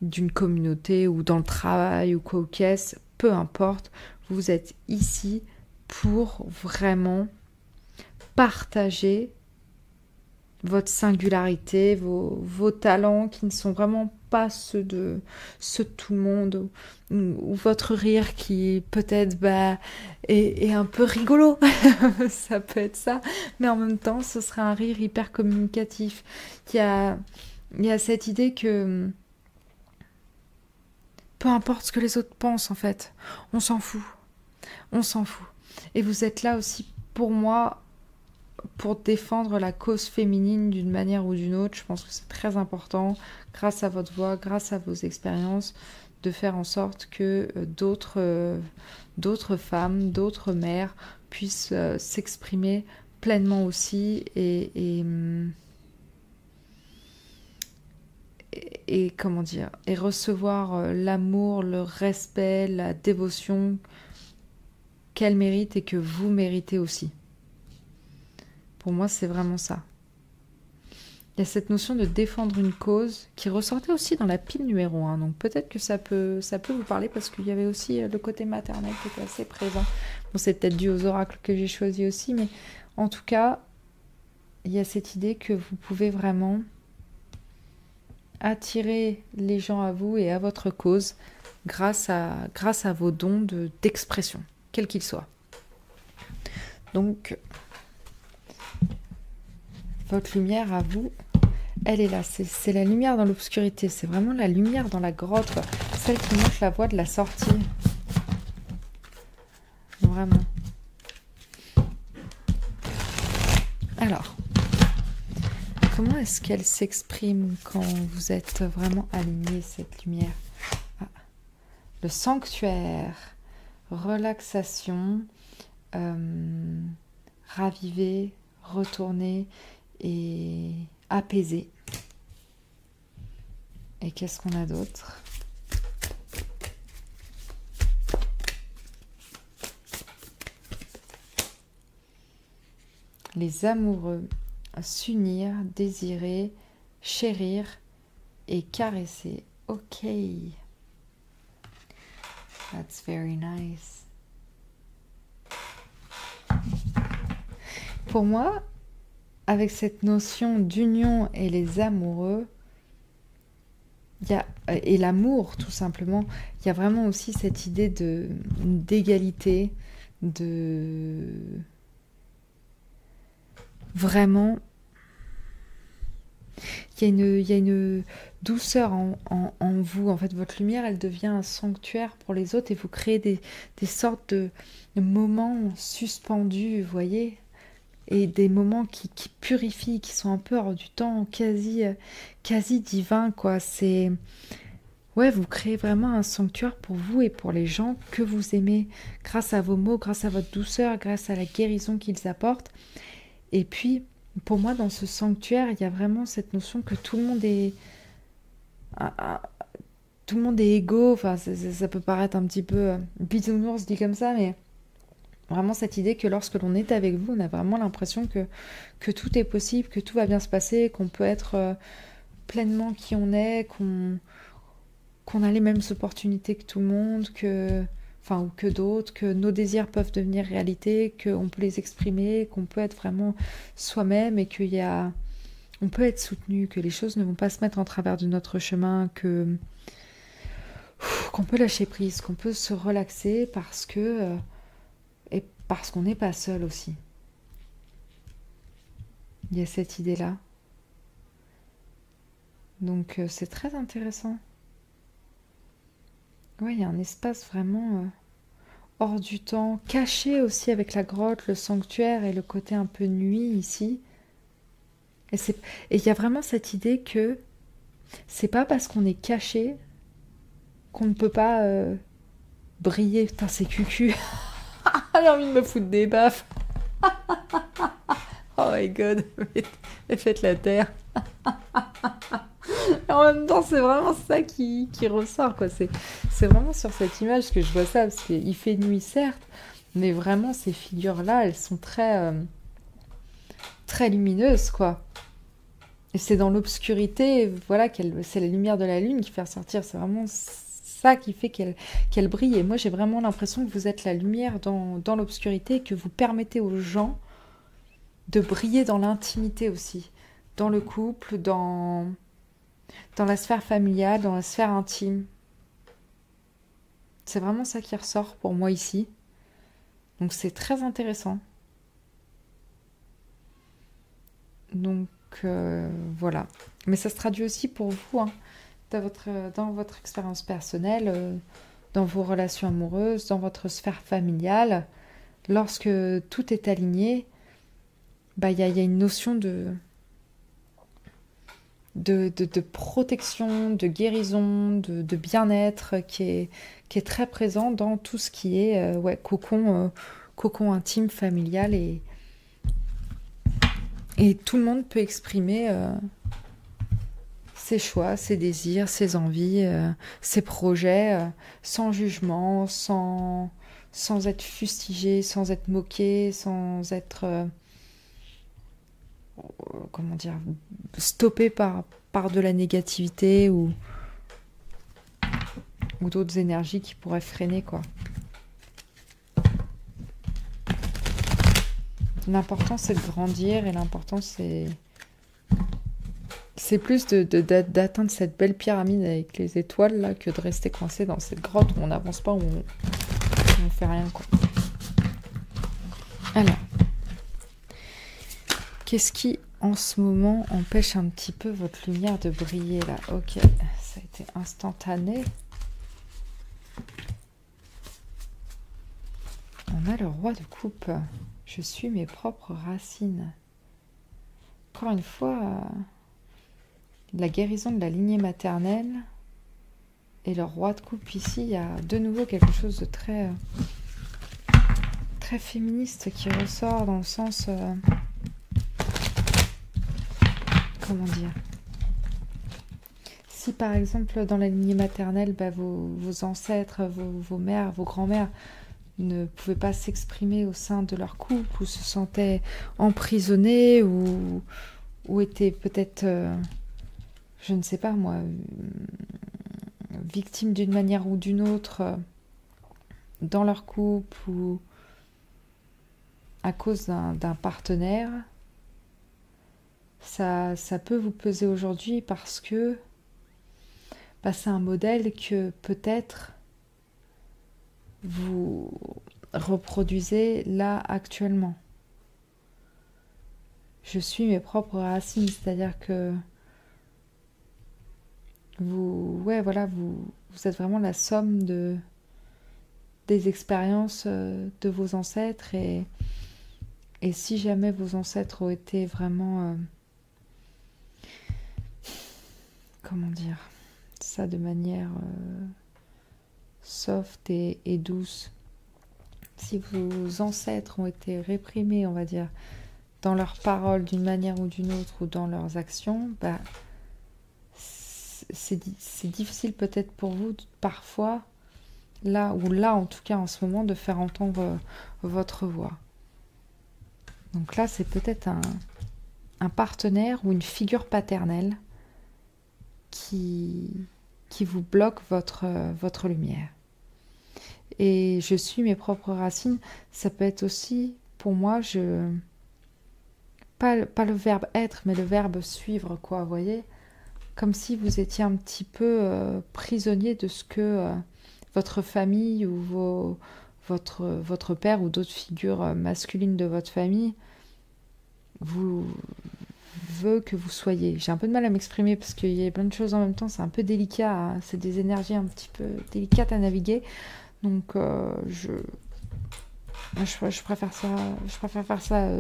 d'une communauté ou dans le travail ou quoi qu'est-ce, peu importe, vous êtes ici pour vraiment partager votre singularité, vos talents qui ne sont vraiment pas ceux de tout le monde, ou votre rire qui peut-être est un peu rigolo, ça peut être ça, mais en même temps ce sera un rire hyper communicatif. Il y a cette idée que peu importe ce que les autres pensent en fait, on s'en fout, et vous êtes là aussi pour moi pour défendre la cause féminine d'une manière ou d'une autre. Je pense que c'est très important, grâce à votre voix, grâce à vos expériences, de faire en sorte que d'autres femmes, d'autres mères puissent s'exprimer pleinement aussi et comment dire, et recevoir l'amour, le respect, la dévotion qu'elles méritent et que vous méritez aussi. Pour moi, c'est vraiment ça. Il y a cette notion de défendre une cause qui ressortait aussi dans la pile numéro 1. Donc peut-être que ça peut vous parler parce qu'il y avait aussi le côté maternel qui était assez présent. Bon, c'est peut-être dû aux oracles que j'ai choisis aussi, mais en tout cas, il y a cette idée que vous pouvez vraiment attirer les gens à vous et à votre cause grâce à vos dons d'expression, quels qu'ils soient. Donc, votre lumière à vous, elle est là. C'est la lumière dans l'obscurité. C'est vraiment la lumière dans la grotte, quoi. Celle qui montre la voie de la sortie. Vraiment. Alors, comment est-ce qu'elle s'exprime quand vous êtes vraiment aligné, cette lumière? Le sanctuaire, relaxation, raviver, retourner et apaiser. Et qu'est-ce qu'on a d'autre? Les amoureux, s'unir, désirer, chérir et caresser. Ok. That's very nice. Pour moi, avec cette notion d'union et les amoureux, et l'amour tout simplement, il y a vraiment aussi cette idée d'égalité, vraiment, il y a une douceur en vous. En fait, votre lumière, elle devient un sanctuaire pour les autres et vous créez des sortes de moments suspendus, vous voyez, et des moments qui purifient, qui sont un peu hors du temps, quasi divins, quoi. Ouais, vous créez vraiment un sanctuaire pour vous et pour les gens que vous aimez, grâce à vos mots, grâce à votre douceur, grâce à la guérison qu'ils apportent. Et puis, pour moi, dans ce sanctuaire, il y a vraiment cette notion que tout le monde est égaux. Enfin, ça peut paraître un petit peu bisounours dit comme ça, mais vraiment cette idée que lorsque l'on est avec vous, on a vraiment l'impression que tout est possible, que tout va bien se passer, qu'on peut être pleinement qui on est, qu'on a les mêmes opportunités que tout le monde, ou que d'autres, que nos désirs peuvent devenir réalité, qu'on peut les exprimer, qu'on peut être vraiment soi-même et on peut être soutenu, que les choses ne vont pas se mettre en travers de notre chemin, qu'on peut lâcher prise, qu'on peut se relaxer parce que Parce qu'on n'est pas seul aussi. Il y a cette idée-là. Donc c'est très intéressant. Ouais, il y a un espace vraiment hors du temps, caché aussi avec la grotte, le sanctuaire et le côté un peu nuit ici. Et il y a vraiment cette idée que c'est pas parce qu'on est caché qu'on ne peut pas briller. Putain, c'est cucu. J'ai envie de me foutre des baffes. Oh my god, mais faites la terre. Et en même temps, c'est vraiment ça qui ressort, quoi. C'est vraiment sur cette image que je vois ça, parce qu'il fait nuit, certes, mais vraiment, ces figures-là, elles sont très, très lumineuses, quoi. Et c'est dans l'obscurité, voilà, c'est la lumière de la lune qui fait ressortir. C'est vraiment ça qui fait qu'elle brille. Et moi, j'ai vraiment l'impression que vous êtes la lumière dans l'obscurité et que vous permettez aux gens de briller dans l'intimité aussi. Dans le couple, dans la sphère familiale, dans la sphère intime. C'est vraiment ça qui ressort pour moi ici. Donc c'est très intéressant. Donc voilà. Mais ça se traduit aussi pour vous, hein, dans votre expérience personnelle, dans vos relations amoureuses, dans votre sphère familiale. Lorsque tout est aligné, bah, y a une notion de protection, de guérison, de bien-être qui est très présent dans tout ce qui est cocon intime, familial, et tout le monde peut exprimer ses choix, ses désirs, ses envies, ses projets, sans jugement, sans être fustigé, sans être moqué, sans être comment dire, stoppé par de la négativité ou d'autres énergies qui pourraient freiner, quoi. L'important, c'est de grandir, et l'important, c'est plus d'atteindre cette belle pyramide avec les étoiles là, que de rester coincé dans cette grotte où on n'avance pas, où on fait rien, quoi. Alors, qu'est-ce qui en ce moment empêche un petit peu votre lumière de briller là? Ok, ça a été instantané. On a le roi de coupe. Je suis mes propres racines. Encore une fois, la guérison de la lignée maternelle et le roi de coupe ici, il y a de nouveau quelque chose de très, très féministe qui ressort dans le sens... comment dire, si par exemple dans la lignée maternelle, bah, vos ancêtres, vos mères, vos grands-mères ne pouvaient pas s'exprimer au sein de leur couple, ou se sentaient emprisonnés, ou étaient peut-être, je ne sais pas moi, victimes d'une manière ou d'une autre dans leur couple, ou à cause d'un partenaire, ça peut vous peser aujourd'hui parce que bah, c'est un modèle que peut-être vous reproduisez là actuellement. Je suis mes propres racines, c'est-à-dire que vous êtes vraiment la somme des expériences de vos ancêtres, et si jamais vos ancêtres ont été vraiment comment dire ça de manière soft et douce, si vos ancêtres ont été réprimés, on va dire, dans leurs paroles d'une manière ou d'une autre, ou dans leurs actions, bah, c'est difficile peut-être pour vous parfois, là en tout cas en ce moment, de faire entendre votre voix. Donc là, c'est peut-être un partenaire ou une figure paternelle qui vous bloque votre lumière. Et je suis mes propres racines, ça peut être aussi, pour moi, pas le verbe être, mais le verbe suivre, quoi, vous voyez, comme si vous étiez un petit peu prisonnier de ce que votre famille ou votre père ou d'autres figures masculines de votre famille vous veut que vous soyez. J'ai un peu de mal à m'exprimer parce qu'il y a plein de choses en même temps, c'est un peu délicat, hein. C'est des énergies un petit peu délicates à naviguer. Donc je préfère ça, faire ça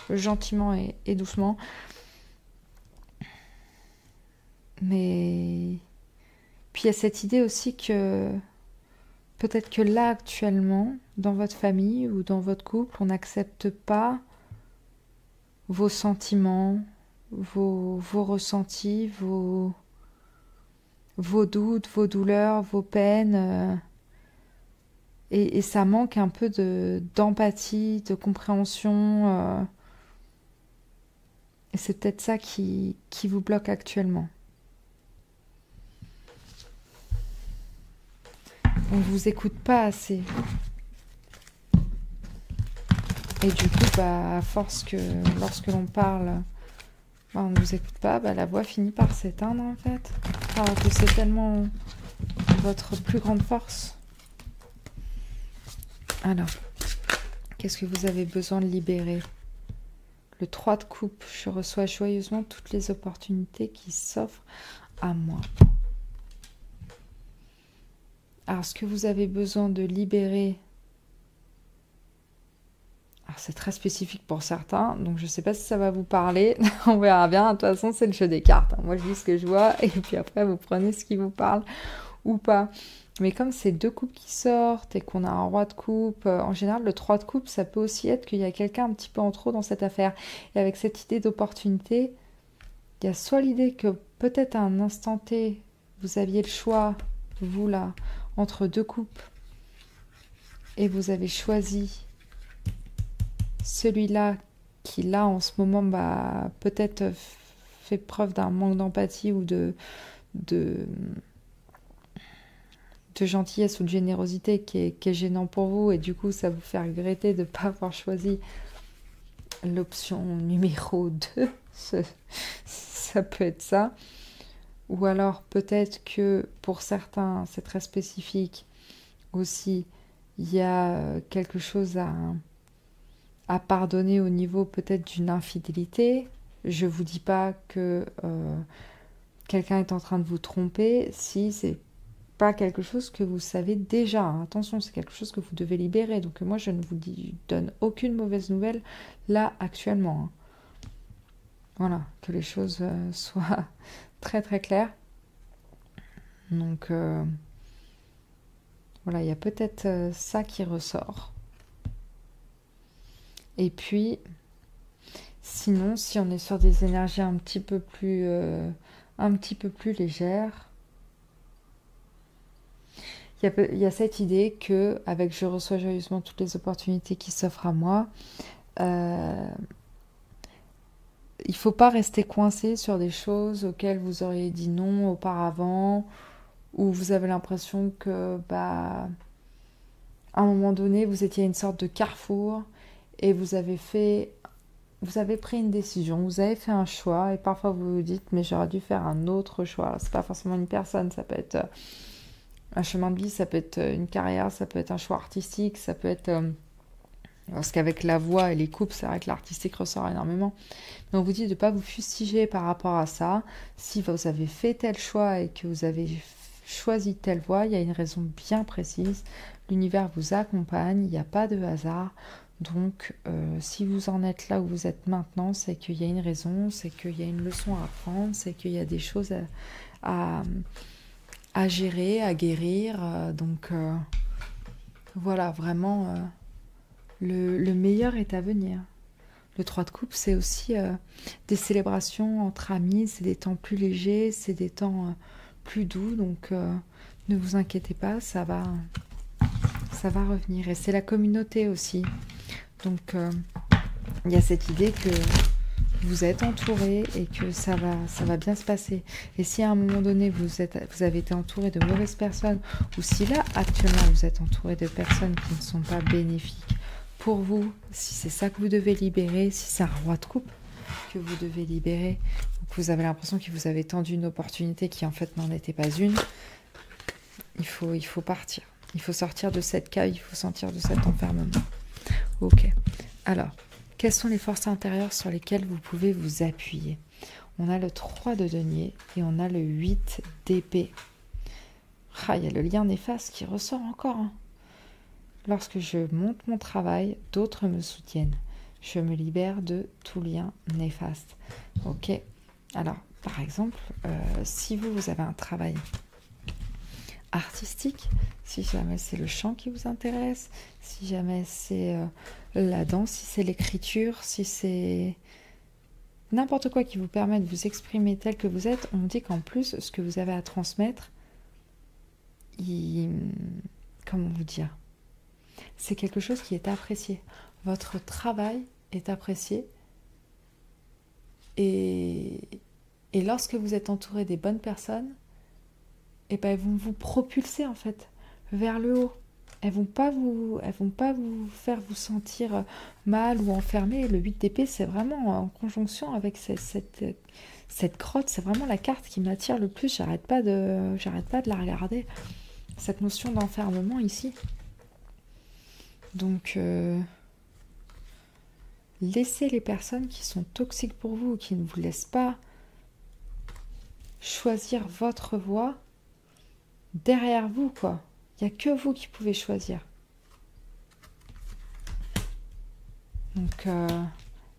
gentiment et doucement. Mais puis il y a cette idée aussi que peut-être que là actuellement, dans votre famille ou dans votre couple, on n'accepte pas vos sentiments, vos ressentis, vos doutes, vos douleurs, vos peines. Et ça manque un peu d'empathie, de compréhension. Et c'est peut-être ça qui vous bloque actuellement. On ne vous écoute pas assez. Et du coup, à force que lorsque l'on parle, on ne vous écoute pas, la voix finit par s'éteindre en fait. Alors que c'est tellement votre plus grande force. Alors, qu'est-ce que vous avez besoin de libérer? Le 3 de coupe, je reçois joyeusement toutes les opportunités qui s'offrent à moi. Alors, ce que vous avez besoin de libérer, alors c'est très spécifique pour certains, donc je ne sais pas si ça va vous parler. On verra bien. De toute façon, c'est le jeu des cartes. Moi, je dis ce que je vois et puis après, vous prenez ce qui vous parle ou pas. Mais comme c'est 2 coupes qui sortent et qu'on a un roi de coupe, en général, le 3 de coupe, ça peut aussi être qu'il y a quelqu'un un petit peu en trop dans cette affaire. Et avec cette idée d'opportunité, il y a soit l'idée que peut-être à un instant T, vous aviez le choix, vous là, entre 2 coupes, et vous avez choisi celui-là qui, là, en ce moment, peut-être fait preuve d'un manque d'empathie ou de gentillesse ou de générosité qui est gênant pour vous, et du coup ça vous fait regretter de ne pas avoir choisi l'option numéro 2. Ça peut être ça. Ou alors peut-être que pour certains, c'est très spécifique aussi, il y a quelque chose à pardonner au niveau peut-être d'une infidélité. Je vous dis pas que quelqu'un est en train de vous tromper si c'est pas quelque chose que vous savez déjà. Attention, c'est quelque chose que vous devez libérer. Donc moi, je ne vous donne aucune mauvaise nouvelle là actuellement. Voilà, que les choses soient très très claires. Donc voilà, il y a peut-être ça qui ressort. Et puis, sinon, si on est sur des énergies un petit peu plus légères, il y a cette idée que, avec je reçois joyeusement toutes les opportunités qui s'offrent à moi, il ne faut pas rester coincé sur des choses auxquelles vous auriez dit non auparavant, où vous avez l'impression que, à un moment donné, vous étiez à une sorte de carrefour et vous avez pris une décision, vous avez fait un choix, et parfois vous vous dites, mais j'aurais dû faire un autre choix. Alors, c'est pas forcément une personne, ça peut être un chemin de vie, ça peut être une carrière, ça peut être un choix artistique, ça peut être... parce qu'avec la voix et les coupes, c'est vrai que l'artistique ressort énormément. Mais on vous dit de ne pas vous fustiger par rapport à ça. Si vous avez fait tel choix et que vous avez choisi telle voie, il y a une raison bien précise. L'univers vous accompagne, il n'y a pas de hasard. Donc, si vous en êtes là où vous êtes maintenant, c'est qu'il y a une raison, c'est qu'il y a une leçon à apprendre, c'est qu'il y a des choses à gérer, à guérir. Donc, voilà, vraiment, le meilleur est à venir. Le 3 de coupe, c'est aussi des célébrations entre amis, c'est des temps plus légers, c'est des temps plus doux. Donc, ne vous inquiétez pas, ça va revenir. Et c'est la communauté aussi. Donc, il y a cette idée que vous êtes entouré et que ça va bien se passer. Et si à un moment donné, vous avez été entouré de mauvaises personnes, ou si là, actuellement, vous êtes entouré de personnes qui ne sont pas bénéfiques pour vous, si c'est ça que vous devez libérer, si c'est un roi de coupe que vous devez libérer, que vous avez l'impression que vous avez tendu une opportunité qui en fait n'en était pas une, il faut partir. Il faut sortir de cette cave, il faut sortir de cet enfermement. Ok. Alors, quelles sont les forces intérieures sur lesquelles vous pouvez vous appuyer? On a le 3 de denier et on a le 8 d'épée. Ah, il y a le lien néfaste qui ressort encore. Hein. Lorsque je monte mon travail, d'autres me soutiennent. Je me libère de tout lien néfaste. Ok. Alors, par exemple, si vous avez un travail artistique, si jamais c'est le chant qui vous intéresse, si jamais c'est la danse, si c'est l'écriture, si c'est n'importe quoi qui vous permet de vous exprimer tel que vous êtes, on dit qu'en plus, ce que vous avez à transmettre, comment vous dire, c'est quelque chose qui est apprécié. Votre travail est apprécié et lorsque vous êtes entouré des bonnes personnes, et ben elles vont vous propulser en fait vers le haut. Elles vont pas vous faire vous sentir mal ou enfermé. Le 8 d'épée, c'est vraiment en conjonction avec cette grotte. C'est vraiment la carte qui m'attire le plus. J'arrête pas de la regarder. Cette notion d'enfermement ici. Donc, laissez les personnes qui sont toxiques pour vous, qui ne vous laissent pas choisir votre voie derrière vous, quoi. Il n'y a que vous qui pouvez choisir. Donc,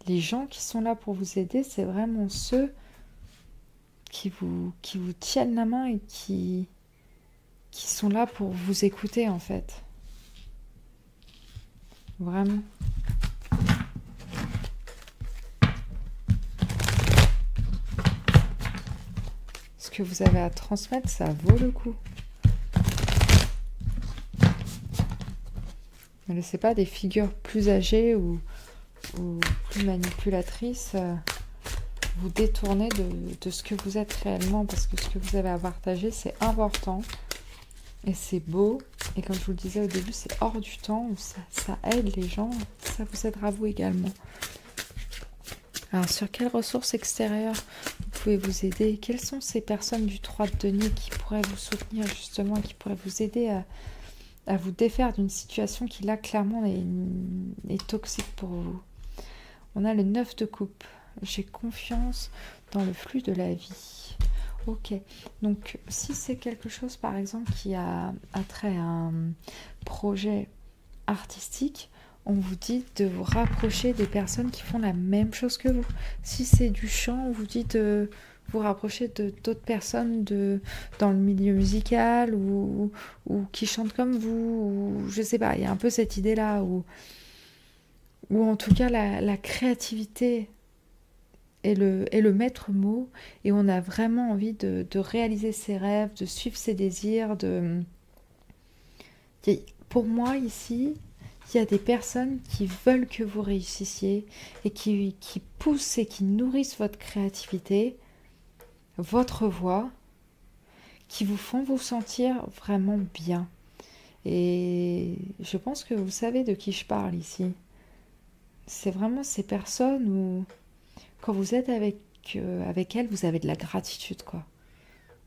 les gens qui sont là pour vous aider, c'est vraiment ceux qui vous tiennent la main et qui sont là pour vous écouter, en fait. Vraiment. Ce que vous avez à transmettre, ça vaut le coup. Ne laissez pas des figures plus âgées ou plus manipulatrices vous détourner de ce que vous êtes réellement, parce que ce que vous avez à partager, c'est important et c'est beau. Et comme je vous le disais au début, c'est hors du temps, où ça aide les gens, ça vous aidera vous également. Alors, sur quelles ressources extérieures vous pouvez vous aider? Quelles sont ces personnes du 3 de denier qui pourraient vous soutenir justement, qui pourraient vous aider à vous défaire d'une situation qui là clairement est toxique pour vous? On a le 9 de coupe. J'ai confiance dans le flux de la vie. Ok, donc si c'est quelque chose par exemple qui a trait à un projet artistique, on vous dit de vous rapprocher des personnes qui font la même chose que vous. Si c'est du chant, on vous dit de vous rapprocher d'autres personnes dans le milieu musical ou qui chantent comme vous, ou je sais pas, il y a un peu cette idée-là, ou en tout cas la créativité est le maître mot, et on a vraiment envie de réaliser ses rêves, de suivre ses désirs. Pour moi, ici, il y a des personnes qui veulent que vous réussissiez et qui poussent et qui nourrissent votre créativité, votre voix, qui vous font vous sentir vraiment bien. Et je pense que vous savez de qui je parle ici. C'est vraiment ces personnes où, quand vous êtes avec elles, vous avez de la gratitude, quoi.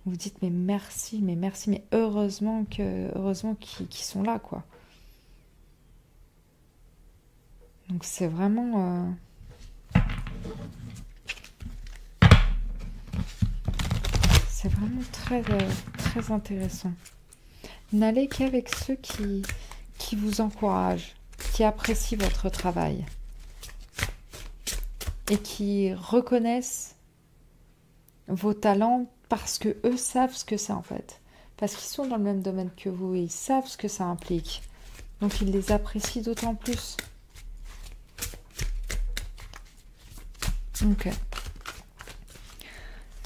Vous vous dites mais merci, mais heureusement qu'ils sont là, quoi. Donc c'est vraiment très très intéressant. N'allez qu'avec ceux qui vous encouragent, qui apprécient votre travail et qui reconnaissent vos talents parce que eux savent ce que c'est en fait. Parce qu'ils sont dans le même domaine que vous et ils savent ce que ça implique. Donc ils les apprécient d'autant plus. Ok.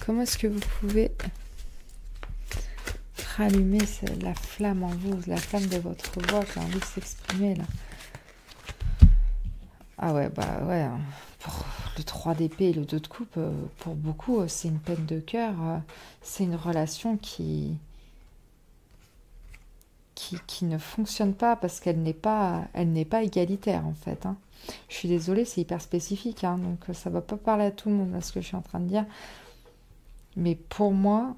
Comment est-ce que vous pouvez rallumer la flamme en vous, la flamme de votre voix qui a envie de s'exprimer là? Ah ouais, bah ouais, pour le 3 d'épée et le 2 de coupe, pour beaucoup, c'est une peine de cœur. C'est une relation qui ne fonctionne pas parce qu'elle n'est pas égalitaire en fait. Hein. Je suis désolée, c'est hyper spécifique, hein, donc ça va pas parler à tout le monde là, ce que je suis en train de dire. Mais pour moi,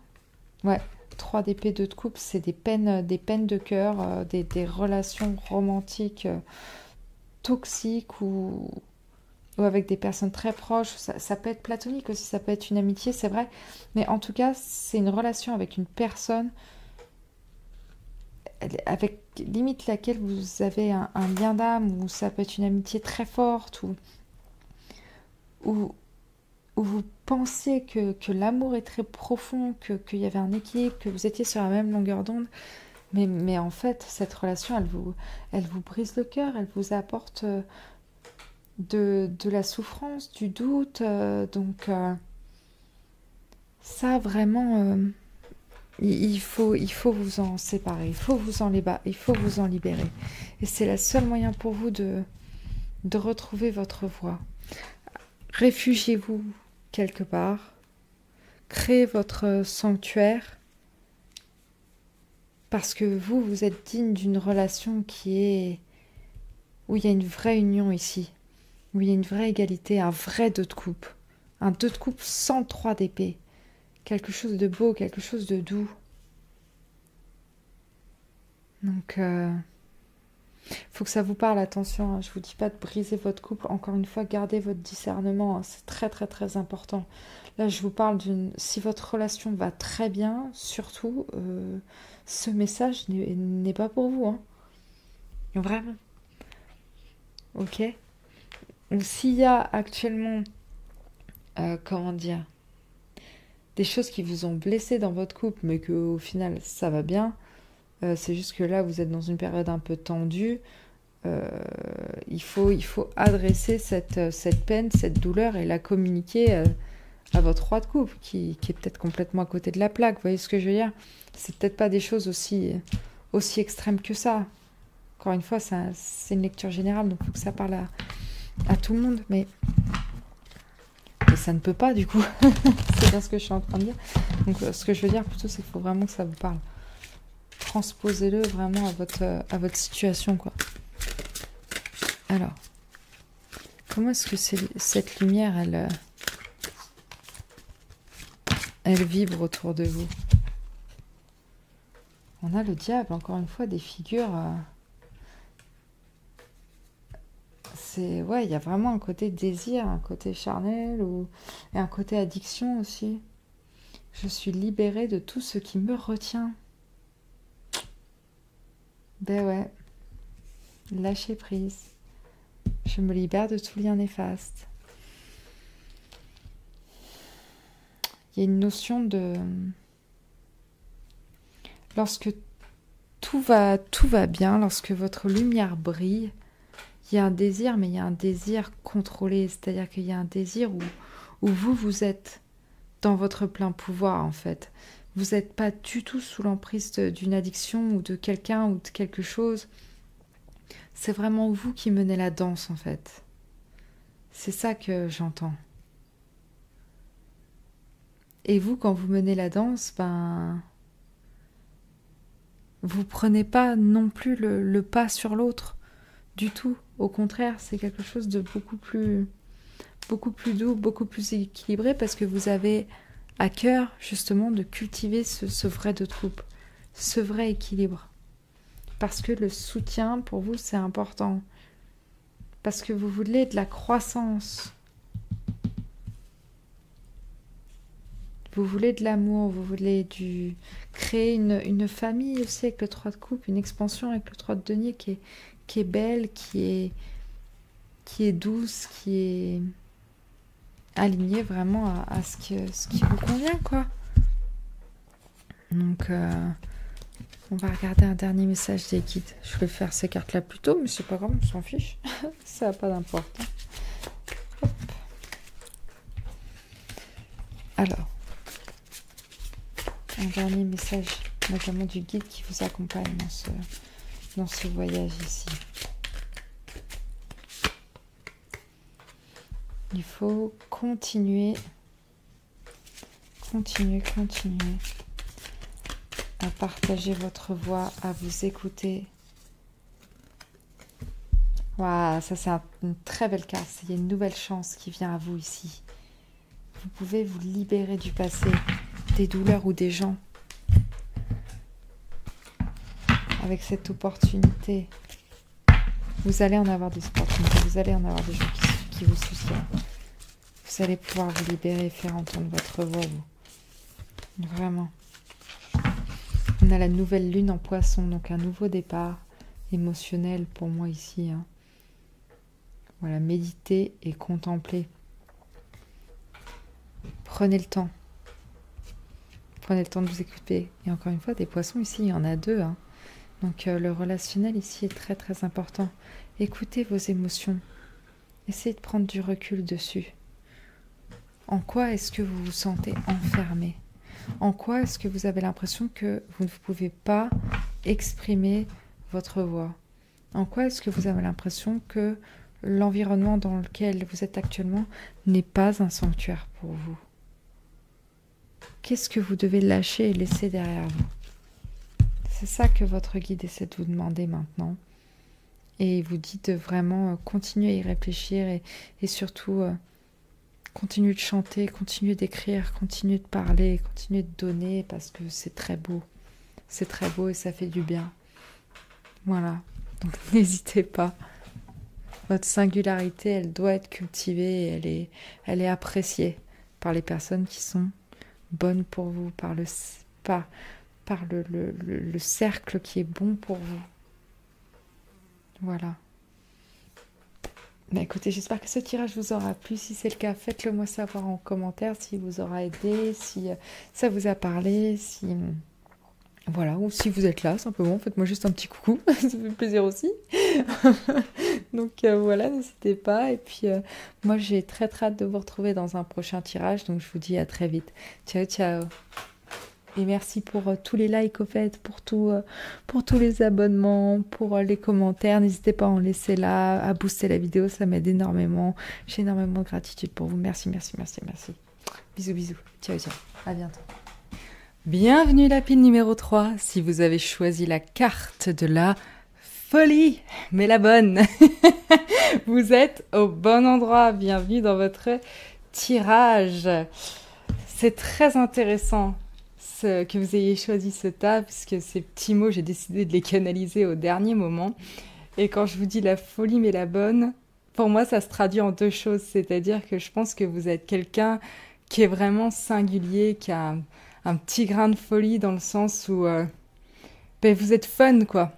ouais, 3 d'épée, 2 de coupe, c'est des peines de cœur, des relations romantiques toxiques ou avec des personnes très proches. Ça peut être platonique aussi, ça peut être une amitié, c'est vrai. Mais en tout cas, c'est une relation avec une personne avec limite laquelle vous avez un lien d'âme, ou ça peut être une amitié très forte, ou où vous pensez que l'amour est très profond, qu'il y avait un équilibre, que vous étiez sur la même longueur d'onde, mais en fait, cette relation, elle vous brise le cœur, elle vous apporte de la souffrance, du doute, donc ça, vraiment, il faut vous en séparer, il faut vous en libérer. Et c'est le seul moyen pour vous de retrouver votre voie. Réfugiez-vous quelque part, créez votre sanctuaire, parce que vous êtes digne d'une relation où il y a une vraie union ici, où il y a une vraie égalité, un vrai 2 de coupe, un 2 de coupe sans 3 d'épée, quelque chose de beau, quelque chose de doux. Donc, faut que ça vous parle, attention, hein. Je vous dis pas de briser votre couple, encore une fois, gardez votre discernement, hein. C'est très très très important. Là, je vous parle si votre relation va très bien, surtout, ce message n'est pas pour vous, hein. Vraiment. Ok. Donc, s'il y a actuellement, comment dire, des choses qui vous ont blessé dans votre couple, mais qu'au final, ça va bien, c'est juste que là, vous êtes dans une période un peu tendue. Il faut adresser cette peine, cette douleur, et la communiquer à votre roi de coupe, qui est peut-être complètement à côté de la plaque. Vous voyez ce que je veux dire? C'est peut-être pas des choses aussi extrêmes que ça. Encore une fois, c'est une lecture générale, donc il faut que ça parle à tout le monde. Mais ça ne peut pas, du coup. C'est bien ce que je suis en train de dire. Donc ce que je veux dire plutôt, c'est qu'il faut vraiment que ça vous parle. Transposez-le vraiment à votre situation, quoi. Alors, comment est-ce que cette lumière, elle vibre autour de vous? On a le diable, encore une fois, des figures. Ouais, il y a vraiment un côté désir, un côté charnel, et un côté addiction aussi. Je suis libérée de tout ce qui me retient. Ben ouais, lâcher prise. Je me libère de tout lien néfaste. Il y a une notion de... Lorsque tout va bien, lorsque votre lumière brille, il y a un désir, mais il y a un désir contrôlé. C'est-à-dire qu'il y a un désir où vous êtes dans votre plein pouvoir, en fait. Vous n'êtes pas du tout sous l'emprise d'une addiction ou de quelqu'un ou de quelque chose. C'est vraiment vous qui menez la danse, en fait. C'est ça que j'entends. Et vous, quand vous menez la danse, vous prenez pas non plus le pas sur l'autre du tout. Au contraire, c'est quelque chose de beaucoup plus doux, beaucoup plus équilibré, parce que vous avez à cœur justement de cultiver ce vrai 2 de coupe, ce vrai équilibre. Parce que le soutien, pour vous, c'est important. Parce que vous voulez de la croissance. Vous voulez de l'amour, vous voulez créer une famille aussi avec le 3 de coupe, une expansion avec le 3 de denier qui est belle, qui est douce, qui est alignée vraiment à ce qui vous convient, quoi. Donc, on va regarder un dernier message des guides. Je vais faire ces cartes-là plus tôt, mais c'est pas grave, on s'en fiche. Ça n'a pas d'importance. Alors, un dernier message, notamment du guide qui vous accompagne dans ce voyage ici. Il faut continuer à partager votre voix, à vous écouter. Waouh, ça c'est une très belle carte. Il y a une nouvelle chance qui vient à vous ici. Vous pouvez vous libérer du passé, des douleurs ou des gens. avec cette opportunité. Vous allez en avoir des opportunités, vous allez en avoir des gens qui vous soutiennent. Vous allez pouvoir vous libérer et faire entendre votre voix, vous. Vraiment. On a la nouvelle lune en poisson, donc un nouveau départ émotionnel pour moi ici. Hein. Voilà, méditer et contempler. Prenez le temps. Prenez le temps de vous écouter. Et encore une fois, des poissons ici, il y en a deux. Hein. Donc le relationnel ici est très très important. Écoutez vos émotions. Essayez de prendre du recul dessus. En quoi est-ce que vous vous sentez enfermé? En quoi est-ce que vous avez l'impression que vous ne pouvez pas exprimer votre voix? En quoi est-ce que vous avez l'impression que l'environnement dans lequel vous êtes actuellement n'est pas un sanctuaire pour vous? Qu'est-ce que vous devez lâcher et laisser derrière vous? C'est ça que votre guide essaie de vous demander maintenant. Et il vous dit de vraiment continuer à y réfléchir et surtout continuer de chanter, continuer d'écrire, continuer de parler, continuer de donner parce que c'est très beau. C'est très beau et ça fait du bien. Voilà. Donc n'hésitez pas. Votre singularité, elle doit être cultivée et elle est appréciée par les personnes qui sont bonnes pour vous, par le cercle qui est bon pour vous. Voilà. Bah écoutez, j'espère que ce tirage vous aura plu. Si c'est le cas, faites-le moi savoir en commentaire s'il vous aura aidé, si ça vous a parlé, si... Voilà, ou si vous êtes là, simplement, faites-moi juste un petit coucou, ça fait plaisir aussi. Donc voilà, n'hésitez pas. Et puis moi, j'ai très très hâte de vous retrouver dans un prochain tirage. Donc je vous dis à très vite. Ciao, ciao. Et merci pour tous les likes au fait, pour tous les abonnements, pour les commentaires. N'hésitez pas à en laisser là, à booster la vidéo, ça m'aide énormément. J'ai énormément de gratitude pour vous. Merci, merci, merci, merci. Bisous, bisous. Ciao, ciao. À bientôt. Bienvenue la pile numéro 3, si vous avez choisi la carte de la folie, mais la bonne. Vous êtes au bon endroit, bienvenue dans votre tirage. C'est très intéressant que vous ayez choisi ce tas, puisque ces petits mots, j'ai décidé de les canaliser au dernier moment. Et quand je vous dis la folie, mais la bonne, pour moi ça se traduit en deux choses, c'est-à-dire que je pense que vous êtes quelqu'un qui est vraiment singulier, qui a un petit grain de folie dans le sens où vous êtes fun, quoi.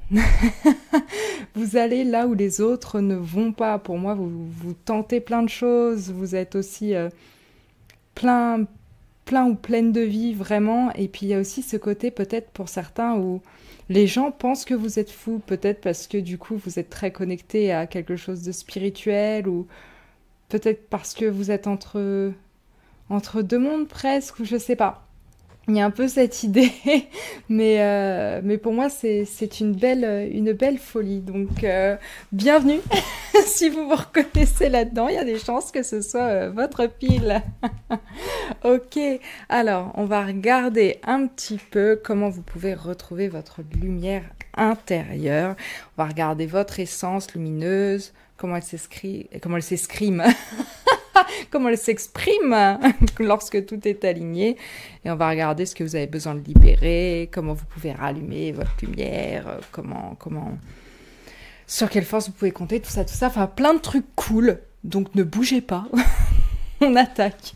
Vous allez là où les autres ne vont pas. Pour moi, vous tentez plein de choses. Vous êtes aussi plein ou pleine de vie, vraiment. Et puis, il y a aussi ce côté, peut-être pour certains, où les gens pensent que vous êtes fou. Peut-être parce que, du coup, vous êtes très connecté à quelque chose de spirituel. Ou peut-être parce que vous êtes entre deux mondes, presque. Ou je sais pas. Il y a un peu cette idée, mais pour moi, c'est une belle folie. Donc, bienvenue. Si vous vous reconnaissez là-dedans, il y a des chances que ce soit votre pile. Ok, alors, on va regarder un petit peu comment vous pouvez retrouver votre lumière intérieure. On va regarder votre essence lumineuse, comment elle s'exprime. Comment elle s'exprime lorsque tout est aligné. Et on va regarder ce que vous avez besoin de libérer, comment vous pouvez rallumer votre lumière, sur quelle force vous pouvez compter, tout ça. Enfin, plein de trucs cool. Donc, ne bougez pas. On attaque.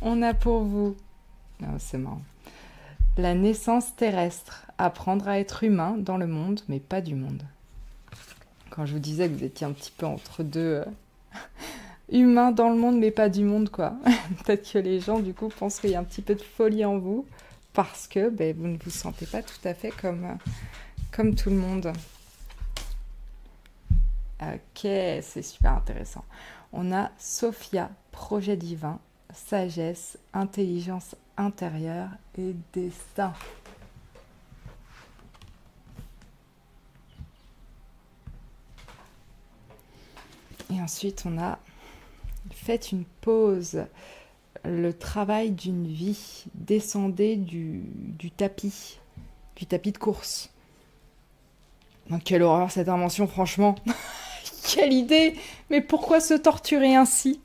On a pour vous... Oh, c'est marrant. La naissance terrestre. Apprendre à être humain dans le monde, mais pas du monde. Quand je vous disais que vous étiez un petit peu entre deux... humain dans le monde, mais pas du monde, quoi. Peut-être que les gens, du coup, pensent qu'il y a un petit peu de folie en vous, parce que vous ne vous sentez pas tout à fait comme tout le monde. Ok, c'est super intéressant. On a Sophia, projet divin, sagesse, intelligence intérieure et destin. Et ensuite, on a faites une pause, le travail d'une vie, descendez du tapis de course. Donc, quelle horreur cette invention, franchement. Quelle idée. Mais pourquoi se torturer ainsi?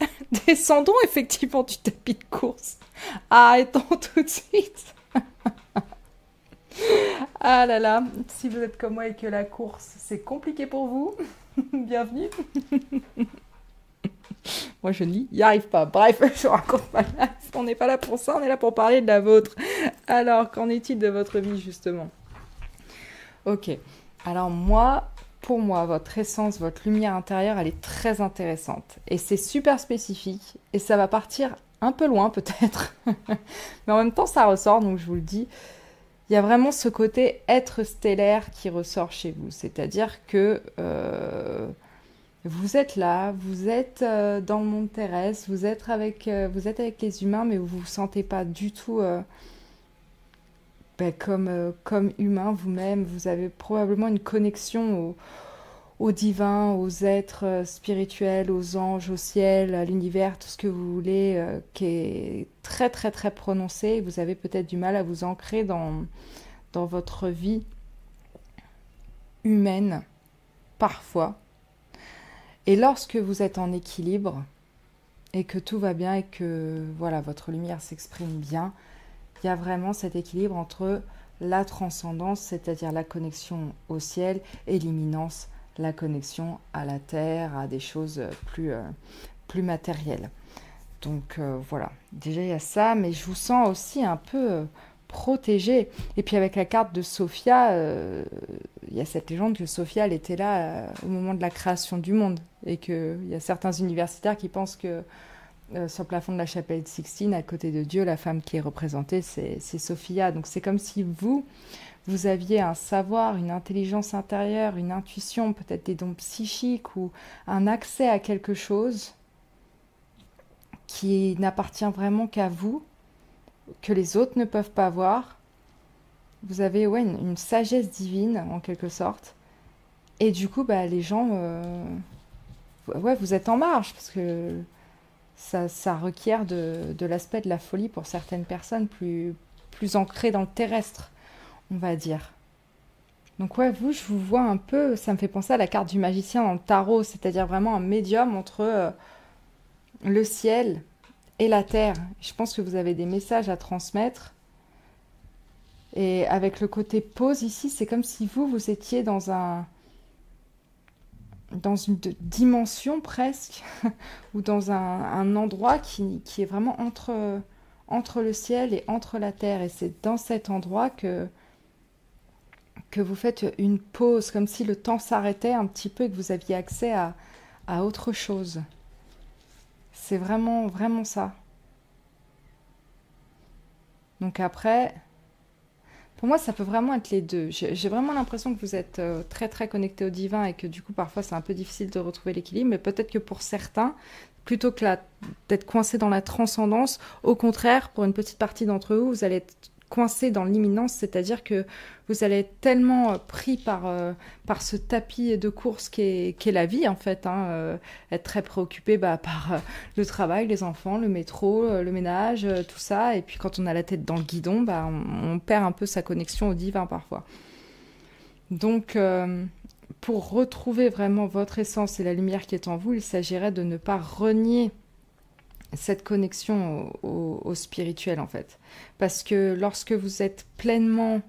Descendons effectivement du tapis de course. Arrêtons tout de suite. Ah là là, si vous êtes comme moi et que la course, c'est compliqué pour vous, bienvenue. Moi, je n'y arrive pas. Bref, je raconte pas là. On n'est pas là pour ça, on est là pour parler de la vôtre. Alors, qu'en est-il de votre vie, justement? Ok. Alors moi, pour moi, votre essence, votre lumière intérieure, elle est très intéressante. Et c'est super spécifique. Et ça va partir un peu loin, peut-être. Mais en même temps, ça ressort, donc je vous le dis. Il y a vraiment ce côté être stellaire qui ressort chez vous. C'est-à-dire que vous êtes là, vous êtes dans le monde terrestre, vous êtes avec les humains, mais vous ne vous sentez pas du tout comme humain vous-même. Vous avez probablement une connexion au divin, aux êtres spirituels, aux anges, au ciel, à l'univers, tout ce que vous voulez, qui est très très très prononcé. Vous avez peut-être du mal à vous ancrer dans votre vie humaine, parfois. Et lorsque vous êtes en équilibre et que tout va bien et que voilà, votre lumière s'exprime bien, il y a vraiment cet équilibre entre la transcendance, c'est-à-dire la connexion au ciel, et l'imminence, la connexion à la terre, à des choses plus matérielles. Donc voilà, déjà il y a ça, mais je vous sens aussi un peu protégée. Et puis avec la carte de Sophia, il y a cette légende que Sophia, elle était là au moment de la création du monde. Et qu'il y a certains universitaires qui pensent que sur le plafond de la chapelle de Sixtine, à côté de Dieu, la femme qui est représentée, c'est Sophia. Donc c'est comme si vous aviez un savoir, une intelligence intérieure, une intuition, peut-être des dons psychiques ou un accès à quelque chose qui n'appartient vraiment qu'à vous, que les autres ne peuvent pas voir. Vous avez une sagesse divine, en quelque sorte. Et du coup, les gens... vous êtes en marge, parce que ça requiert de l'aspect de la folie pour certaines personnes plus ancrées dans le terrestre, on va dire. Donc je vous vois un peu, ça me fait penser à la carte du magicien dans le tarot, c'est-à-dire vraiment un médium entre le ciel et la terre. Je pense que vous avez des messages à transmettre. Et avec le côté pause ici, c'est comme si vous étiez dans une dimension presque, ou dans un endroit qui est vraiment entre le ciel et entre la terre. Et c'est dans cet endroit que vous faites une pause, comme si le temps s'arrêtait un petit peu et que vous aviez accès à autre chose. C'est vraiment, vraiment ça. Donc après, pour moi, ça peut vraiment être les deux. J'ai vraiment l'impression que vous êtes très très connecté au divin et que du coup, parfois, c'est un peu difficile de retrouver l'équilibre. Mais peut-être que pour certains, plutôt que d'être coincé dans la transcendance, au contraire, pour une petite partie d'entre vous, vous allez être coincé dans l'imminence, c'est-à-dire que vous allez être tellement pris par ce tapis de course qu'est la vie, en fait, être très préoccupé par le travail, les enfants, le métro, le ménage, tout ça, et puis quand on a la tête dans le guidon, on perd un peu sa connexion au divin parfois. Donc, pour retrouver vraiment votre essence et la lumière qui est en vous, il s'agirait de ne pas renier cette connexion au spirituel, en fait. Parce que lorsque vous êtes pleinement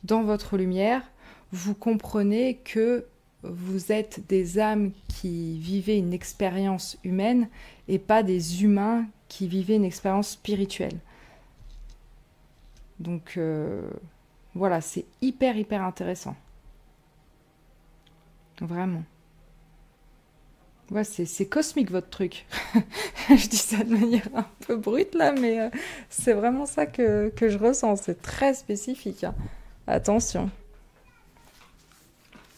dans votre lumière, vous comprenez que vous êtes des âmes qui vivaient une expérience humaine et pas des humains qui vivaient une expérience spirituelle. Donc voilà, c'est hyper hyper intéressant. Vraiment. Ouais, c'est cosmique votre truc. Je dis ça de manière un peu brute là, mais c'est vraiment ça que je ressens. C'est très spécifique, hein. Attention.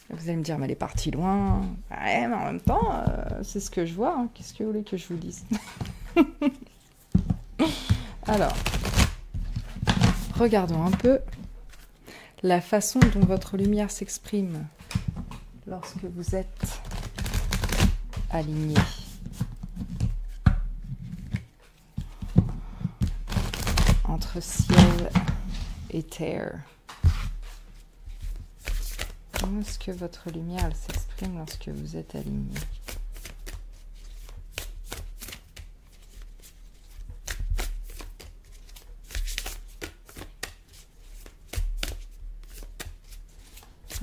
Vous allez me dire, mais elle est partie loin. Ouais, mais en même temps, c'est ce que je vois, hein. Qu'est-ce que vous voulez que je vous dise? Alors, regardons un peu la façon dont votre lumière s'exprime lorsque vous êtes aligné. Entre ciel et terre. Comment est-ce que votre lumière s'exprime lorsque vous êtes aligné?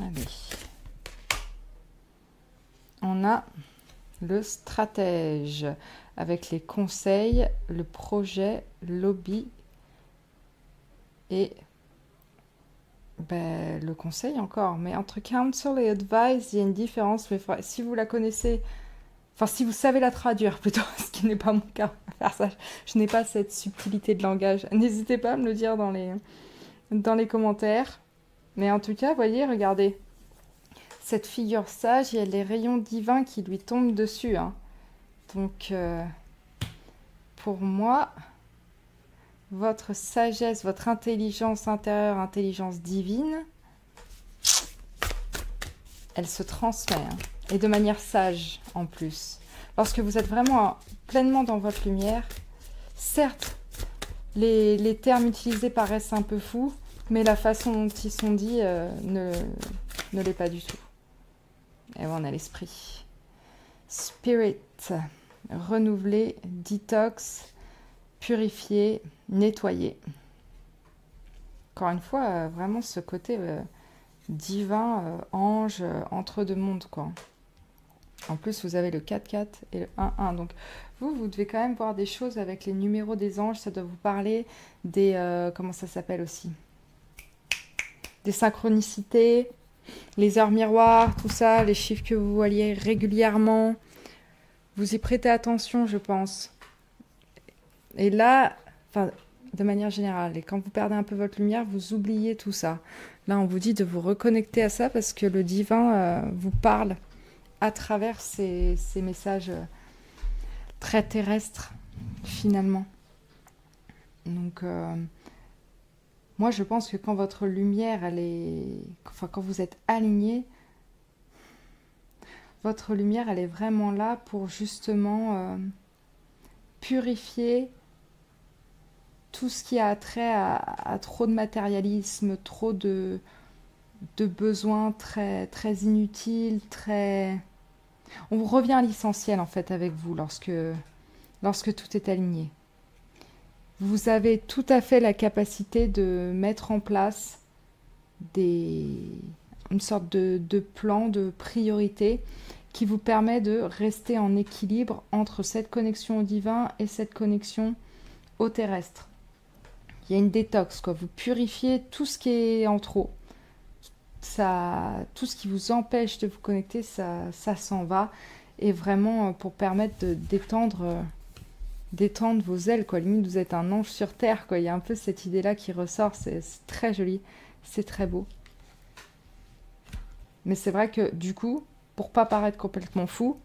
Allez. On a le stratège avec les conseils, le projet, l'hobby et le conseil encore. Mais entre counsel et advice, il y a une différence. Mais si vous la connaissez, enfin si vous savez la traduire plutôt, ce qui n'est pas mon cas, faire ça, je n'ai pas cette subtilité de langage. N'hésitez pas à me le dire dans les commentaires. Mais en tout cas, voyez, regardez. Cette figure sage, il y a les rayons divins qui lui tombent dessus. Hein. Donc, pour moi, votre sagesse, votre intelligence intérieure, intelligence divine, elle se transmet. Hein. Et de manière sage, en plus. Lorsque vous êtes vraiment pleinement dans votre lumière, certes, les termes utilisés paraissent un peu fous, mais la façon dont ils sont dits ne l'est pas du tout. Et on a l'esprit. Spirit, renouveler, detox, purifier, nettoyer. Encore une fois, vraiment ce côté divin, ange, entre deux mondes, quoi. En plus, vous avez le 4-4 et le 1-1. Donc, vous devez quand même voir des choses avec les numéros des anges. Ça doit vous parler des... comment ça s'appelle aussi? Des synchronicités, les heures miroirs, tout ça, les chiffres que vous voyez régulièrement. Vous y prêtez attention, je pense. Et là, enfin, de manière générale, et quand vous perdez un peu votre lumière, vous oubliez tout ça. Là, on vous dit de vous reconnecter à ça parce que le divin vous parle à travers ces messages très terrestres, finalement. Donc, moi, je pense que quand votre lumière, quand vous êtes aligné, votre lumière, elle est vraiment là pour justement purifier tout ce qui a trait à trop de matérialisme, trop de besoins très, très inutiles, très... On revient à l'essentiel, en fait, avec vous, lorsque tout est aligné. Vous avez tout à fait la capacité de mettre en place une sorte de plan, de priorité qui vous permet de rester en équilibre entre cette connexion au divin et cette connexion au terrestre. Il y a une détox, quoi. Vous purifiez tout ce qui est en trop. Tout ce qui vous empêche de vous connecter, ça s'en va. Et vraiment, pour permettre de d'étendre vos ailes, quoi. Limite, vous êtes un ange sur terre, quoi. Il y a un peu cette idée-là qui ressort. C'est très joli. C'est très beau. Mais c'est vrai que, du coup, pour pas paraître complètement fou,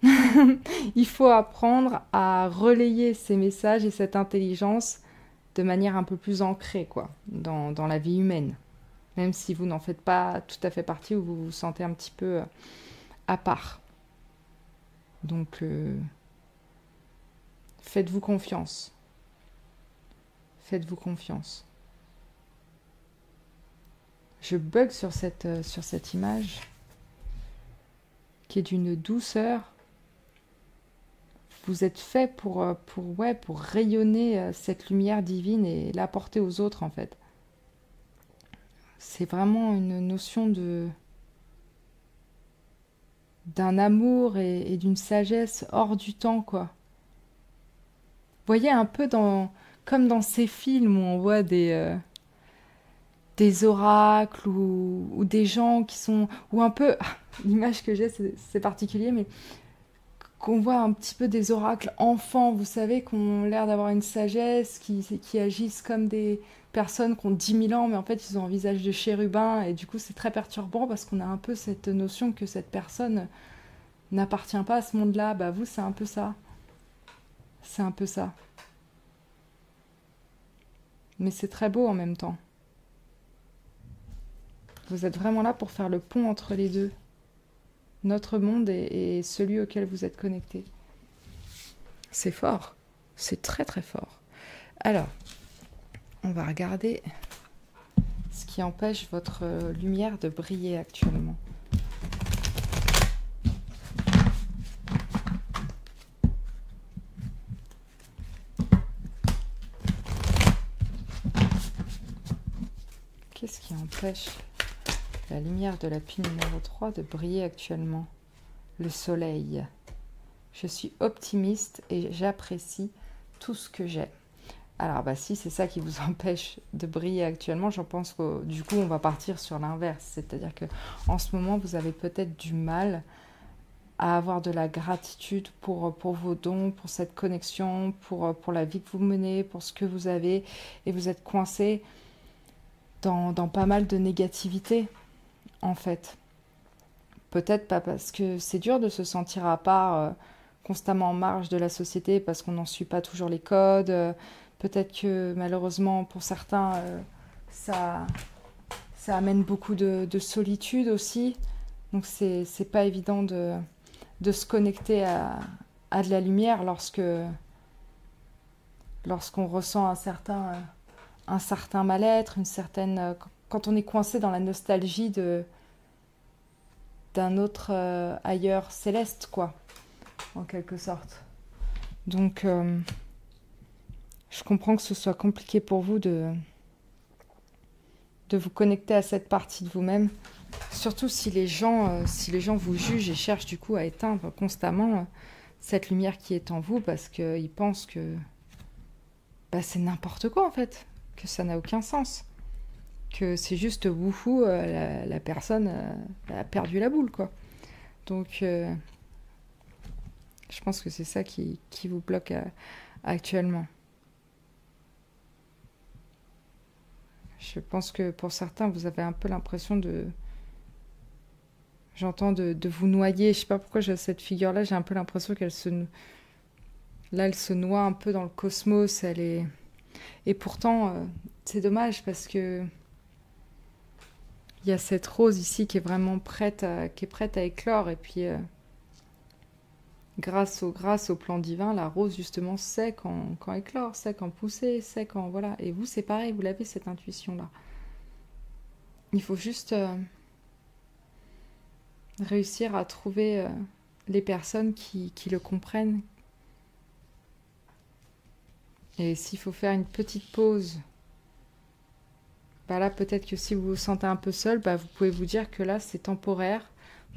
il faut apprendre à relayer ces messages et cette intelligence de manière un peu plus ancrée, quoi, dans la vie humaine. Même si vous n'en faites pas tout à fait partie ou vous vous sentez un petit peu à part. Donc, faites-vous confiance. Faites-vous confiance. Je bug sur cette image qui est d'une douceur. Vous êtes fait pour rayonner cette lumière divine et l'apporter aux autres, en fait. C'est vraiment une notion d'un amour et d'une sagesse hors du temps, quoi. Vous voyez, un peu comme dans ces films où on voit des oracles ou des gens qui sont... Ou un peu... L'image que j'ai, c'est particulier, mais qu'on voit un petit peu des oracles enfants, vous savez, qui ont l'air d'avoir une sagesse, qui agissent comme des personnes qui ont 10 000 ans, mais en fait, ils ont un visage de chérubin, et du coup, c'est très perturbant parce qu'on a un peu cette notion que cette personne n'appartient pas à ce monde-là. Bah, vous, c'est un peu ça. C'est un peu ça. Mais c'est très beau en même temps. Vous êtes vraiment là pour faire le pont entre les deux. Notre monde et celui auquel vous êtes connecté. C'est fort. C'est très très fort. Alors, on va regarder ce qui empêche votre lumière de briller actuellement. Qu'est-ce qui empêche la lumière de la pile numéro 3 de briller actuellement. Le soleil. Je suis optimiste et j'apprécie tout ce que j'ai. Alors, bah, si c'est ça qui vous empêche de briller actuellement, je pense que du coup, on va partir sur l'inverse. C'est-à-dire que en ce moment, vous avez peut-être du mal à avoir de la gratitude pour vos dons, pour cette connexion, pour la vie que vous menez, pour ce que vous avez. Et vous êtes coincé dans pas mal de négativité, en fait. Peut-être pas parce que c'est dur de se sentir à part, constamment en marge de la société, parce qu'on n'en suit pas toujours les codes. Peut-être que malheureusement, pour certains, ça amène beaucoup de solitude aussi. Donc c'est pas évident de se connecter à de la lumière lorsqu'on ressent un certain mal-être, une certaine... quand on est coincé dans la nostalgie d'un autre ailleurs céleste, quoi, en quelque sorte. Donc, je comprends que ce soit compliqué pour vous de vous connecter à cette partie de vous-même, surtout si les gens vous jugent et cherchent du coup à éteindre constamment cette lumière qui est en vous, parce qu'ils pensent que c'est n'importe quoi en fait, que ça n'a aucun sens, que c'est juste wouhou, la personne a perdu la boule, quoi. Donc je pense que c'est ça qui vous bloque actuellement. Je pense que pour certains, vous avez un peu l'impression j'entends de vous noyer. Je sais pas pourquoi j'ai cette figure-là, j'ai un peu l'impression qu'elle elle se noie un peu dans le cosmos. Et pourtant, c'est dommage parce que il y a cette rose ici qui est vraiment prête à éclore. Et puis, grâce au plan divin, la rose justement sait quand éclore, sait quand pousser, sait quand... Voilà. Et vous, c'est pareil, vous l'avez cette intuition-là. Il faut juste réussir à trouver les personnes qui le comprennent. Et s'il faut faire une petite pause, bah là, peut-être que si vous vous sentez un peu seul, bah vous pouvez vous dire que là, c'est temporaire.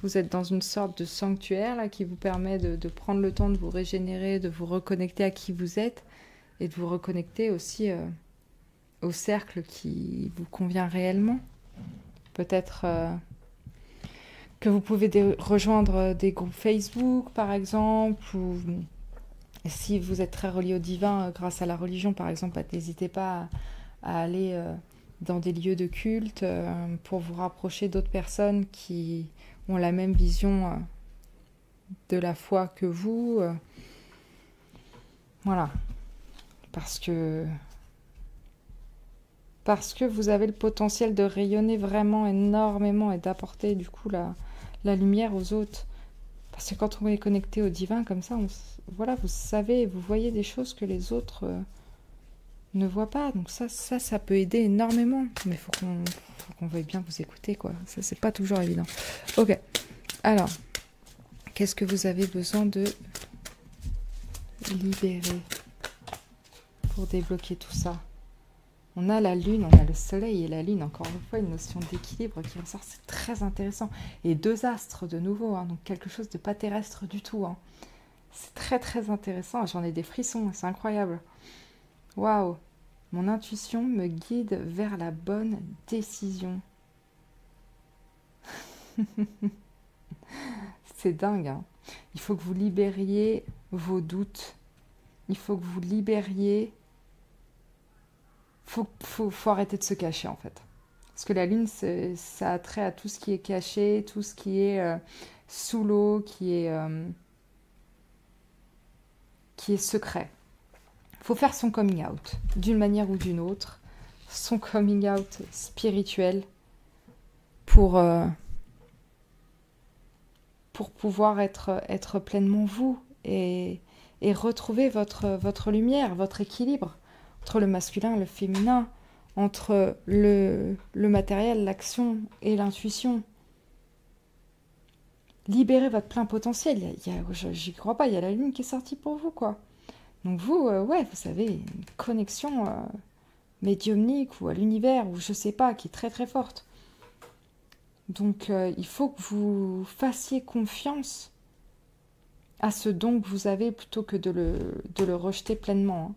Vous êtes dans une sorte de sanctuaire là, qui vous permet de prendre le temps de vous régénérer, de vous reconnecter à qui vous êtes et de vous reconnecter aussi au cercle qui vous convient réellement. Peut-être que vous pouvez rejoindre des groupes Facebook, par exemple, ou si vous êtes très relié au divin grâce à la religion, par exemple, n'hésitez pas à aller dans des lieux de culte pour vous rapprocher d'autres personnes qui ont la même vision de la foi que vous. Voilà. Parce que vous avez le potentiel de rayonner vraiment énormément et d'apporter du coup la lumière aux autres. Parce que quand on est connecté au divin comme ça, voilà, vous savez, vous voyez des choses que les autres ne voient pas. Donc ça peut aider énormément. Mais il faut qu'on veuille bien vous écouter, quoi. Ça, c'est pas toujours évident. Ok. Alors, qu'est-ce que vous avez besoin de libérer pour débloquer tout ça? On a la lune, on a le soleil et la lune, encore une fois, une notion d'équilibre qui ressort, c'est très intéressant. Et deux astres de nouveau, hein, donc quelque chose de pas terrestre du tout. Hein. C'est très très intéressant, j'en ai des frissons, c'est incroyable. Waouh, mon intuition me guide vers la bonne décision. C'est dingue, hein. Il faut que vous libériez vos doutes. Il faut que vous libériez... Faut arrêter de se cacher, en fait. Parce que la lune, ça a trait à tout ce qui est caché, tout ce qui est sous l'eau, qui est secret. Il faut faire son coming out, d'une manière ou d'une autre. Son coming out spirituel pour pouvoir être pleinement vous et retrouver votre lumière, votre équilibre entre le masculin et le féminin, entre le matériel, l'action et l'intuition. Libérez votre plein potentiel. J'y crois pas, il y a la lune qui est sortie pour vous, quoi. Donc vous, ouais, vous avez une connexion médiumnique ou à l'univers, ou je sais pas, qui est très très forte. Donc, il faut que vous fassiez confiance à ce don que vous avez plutôt que de le rejeter pleinement, hein.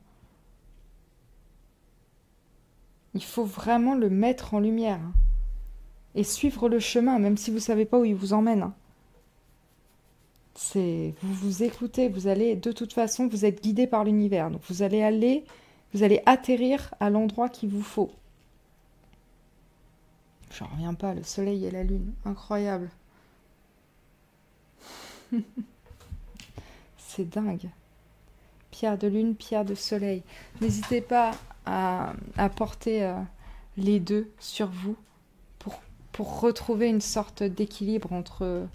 Il faut vraiment le mettre en lumière, hein, et suivre le chemin, même si vous ne savez pas où il vous emmène, hein. Vous vous écoutez, vous allez, de toute façon, vous êtes guidé par l'univers. Donc vous allez atterrir à l'endroit qu'il vous faut. J'en reviens pas, le soleil et la lune, incroyable. C'est dingue. Pierre de lune, pierre de soleil. N'hésitez pas à porter les deux sur vous pour retrouver une sorte d'équilibre entre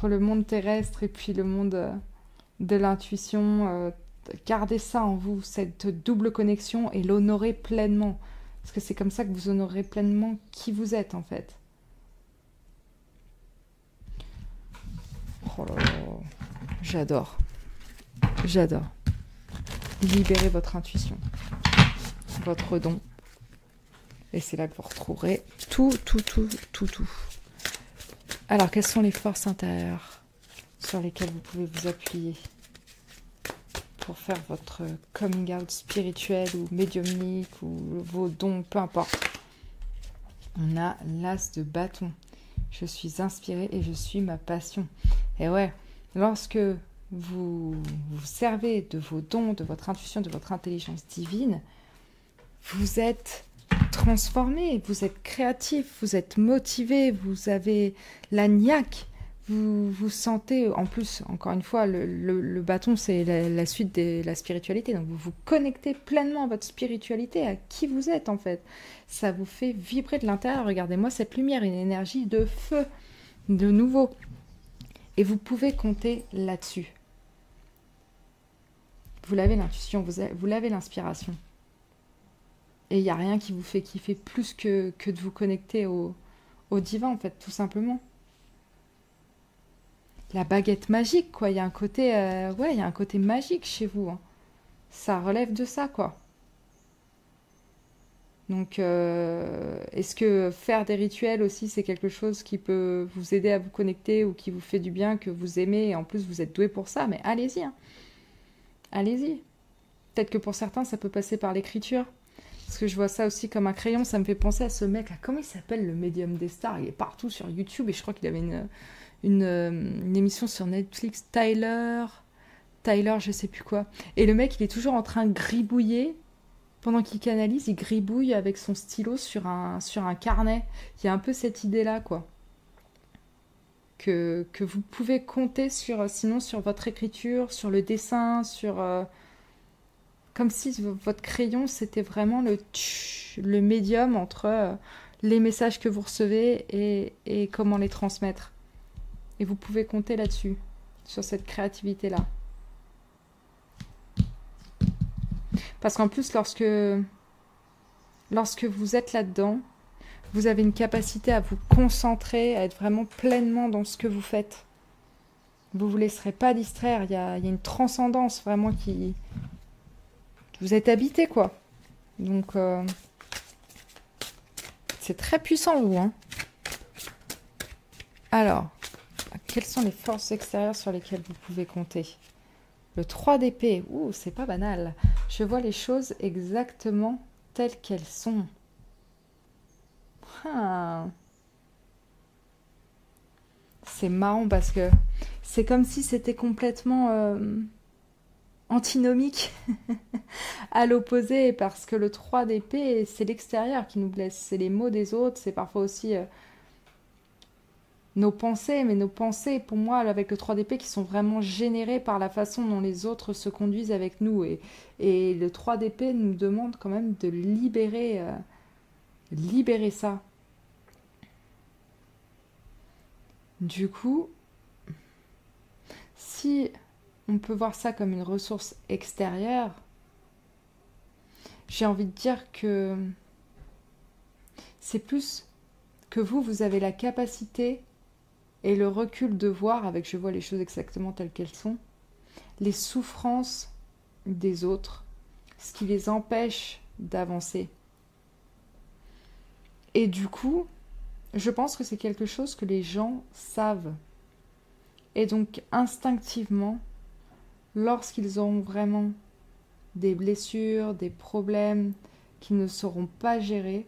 le monde terrestre et puis le monde de l'intuition. Gardez ça en vous, cette double connexion, et l'honorer pleinement. Parce que c'est comme ça que vous honorez pleinement qui vous êtes, en fait. Oh là là, j'adore. J'adore. Libérez votre intuition, votre don. Et c'est là que vous retrouverez tout. Alors, quelles sont les forces intérieures sur lesquelles vous pouvez vous appuyer pour faire votre coming out spirituel ou médiumnique ou vos dons, peu importe. On a l'as de bâton. Je suis inspirée et je suis ma passion. Et ouais, lorsque vous vous servez de vos dons, de votre intuition, de votre intelligence divine, vous êtes transformé, vous êtes créatif, vous êtes motivé, vous avez la niaque, vous vous sentez, en plus, encore une fois, le bâton, c'est la suite de la spiritualité, donc vous vous connectez pleinement à votre spiritualité, à qui vous êtes en fait. Ça vous fait vibrer de l'intérieur. Regardez-moi cette lumière, une énergie de feu, de nouveau. Et vous pouvez compter là-dessus. Vous l'avez l'intuition, vous l'avez l'inspiration. Et il n'y a rien qui vous fait kiffer plus que de vous connecter au divin, en fait, tout simplement. La baguette magique, quoi. Il y a un côté, il y a un côté magique chez vous, hein. Ça relève de ça, quoi. Donc, est-ce que faire des rituels aussi, c'est quelque chose qui peut vous aider à vous connecter ou qui vous fait du bien, que vous aimez, et en plus vous êtes doué pour ça, mais allez-y, hein. Allez-y. Peut-être que pour certains, ça peut passer par l'écriture. Parce que je vois ça aussi comme un crayon, ça me fait penser à ce mec là. Comment il s'appelle, le médium des stars? Il est partout sur YouTube et je crois qu'il avait une émission sur Netflix, Tyler, je sais plus quoi. Et le mec, il est toujours en train de gribouiller. Pendant qu'il canalise, il gribouille avec son stylo sur un carnet. Il y a un peu cette idée-là, quoi. Que vous pouvez compter sinon sur votre écriture, sur le dessin, comme si votre crayon, c'était vraiment le médium entre les messages que vous recevez et comment les transmettre. Et vous pouvez compter là-dessus, sur cette créativité-là. Parce qu'en plus, lorsque vous êtes là-dedans, vous avez une capacité à vous concentrer, à être vraiment pleinement dans ce que vous faites. Vous ne vous laisserez pas distraire. Il y a une transcendance vraiment qui... Vous êtes habité, quoi. Donc, c'est très puissant, vous, hein. Alors, quelles sont les forces extérieures sur lesquelles vous pouvez compter? Le 3 d'épée. Ouh, c'est pas banal. Je vois les choses exactement telles qu'elles sont. C'est marrant parce que c'est comme si c'était complètement antinomique à l'opposé, parce que le 3 d'épée, c'est l'extérieur qui nous blesse, c'est les mots des autres, c'est parfois aussi nos pensées, mais nos pensées, pour moi, avec le 3 d'épée, qui sont vraiment générées par la façon dont les autres se conduisent avec nous. Et le 3 d'épée nous demande quand même de libérer ça. Du coup, si on peut voir ça comme une ressource extérieure, j'ai envie de dire que c'est plus que vous avez la capacité et le recul de voir, avec je vois les choses exactement telles qu'elles sont, les souffrances des autres, ce qui les empêche d'avancer. Et du coup, je pense que c'est quelque chose que les gens savent. Et donc, instinctivement, lorsqu'ils auront vraiment des blessures, des problèmes qui ne seront pas gérés,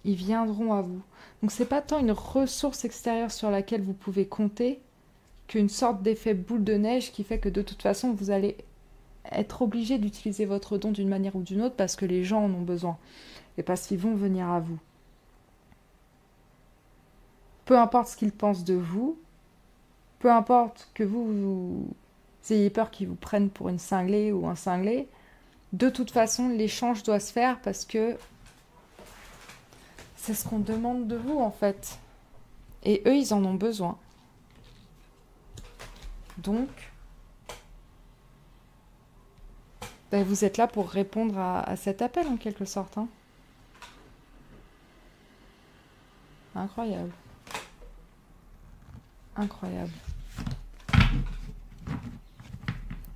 ils viendront à vous. Donc, c'est pas tant une ressource extérieure sur laquelle vous pouvez compter qu'une sorte d'effet boule de neige qui fait que de toute façon, vous allez être obligé d'utiliser votre don d'une manière ou d'une autre parce que les gens en ont besoin et parce qu'ils vont venir à vous. Peu importe ce qu'ils pensent de vous, peu importe que vous ayez peur qu'ils vous prennent pour une cinglée ou un cinglé, de toute façon, l'échange doit se faire parce que c'est ce qu'on demande de vous en fait. Et eux, ils en ont besoin. Donc, ben, vous êtes là pour répondre à cet appel en quelque sorte. Hein. Incroyable. Incroyable.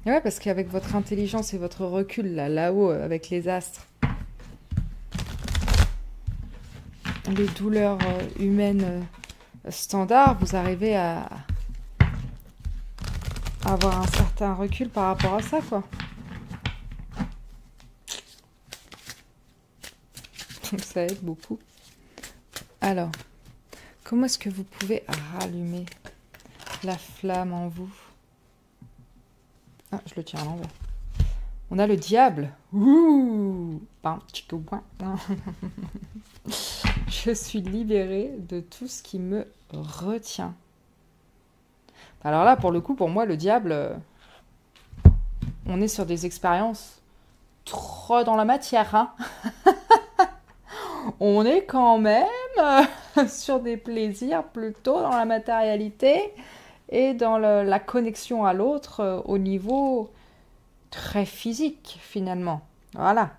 Et ouais, parce qu'avec votre intelligence et votre recul là-haut, avec les astres, les douleurs humaines standards, vous arrivez à avoir un certain recul par rapport à ça, quoi. Donc ça aide beaucoup. Alors, comment est-ce que vous pouvez rallumer la flamme en vous? Ah, je le tiens à l'envers. On a le diable. Ouh! Je suis libérée de tout ce qui me retient. Alors là, pour le coup, pour moi, le diable, on est sur des expériences trop dans la matière. Hein. On est quand même sur des plaisirs plutôt dans la matérialité et dans la connexion à l'autre au niveau très physique, finalement. Voilà.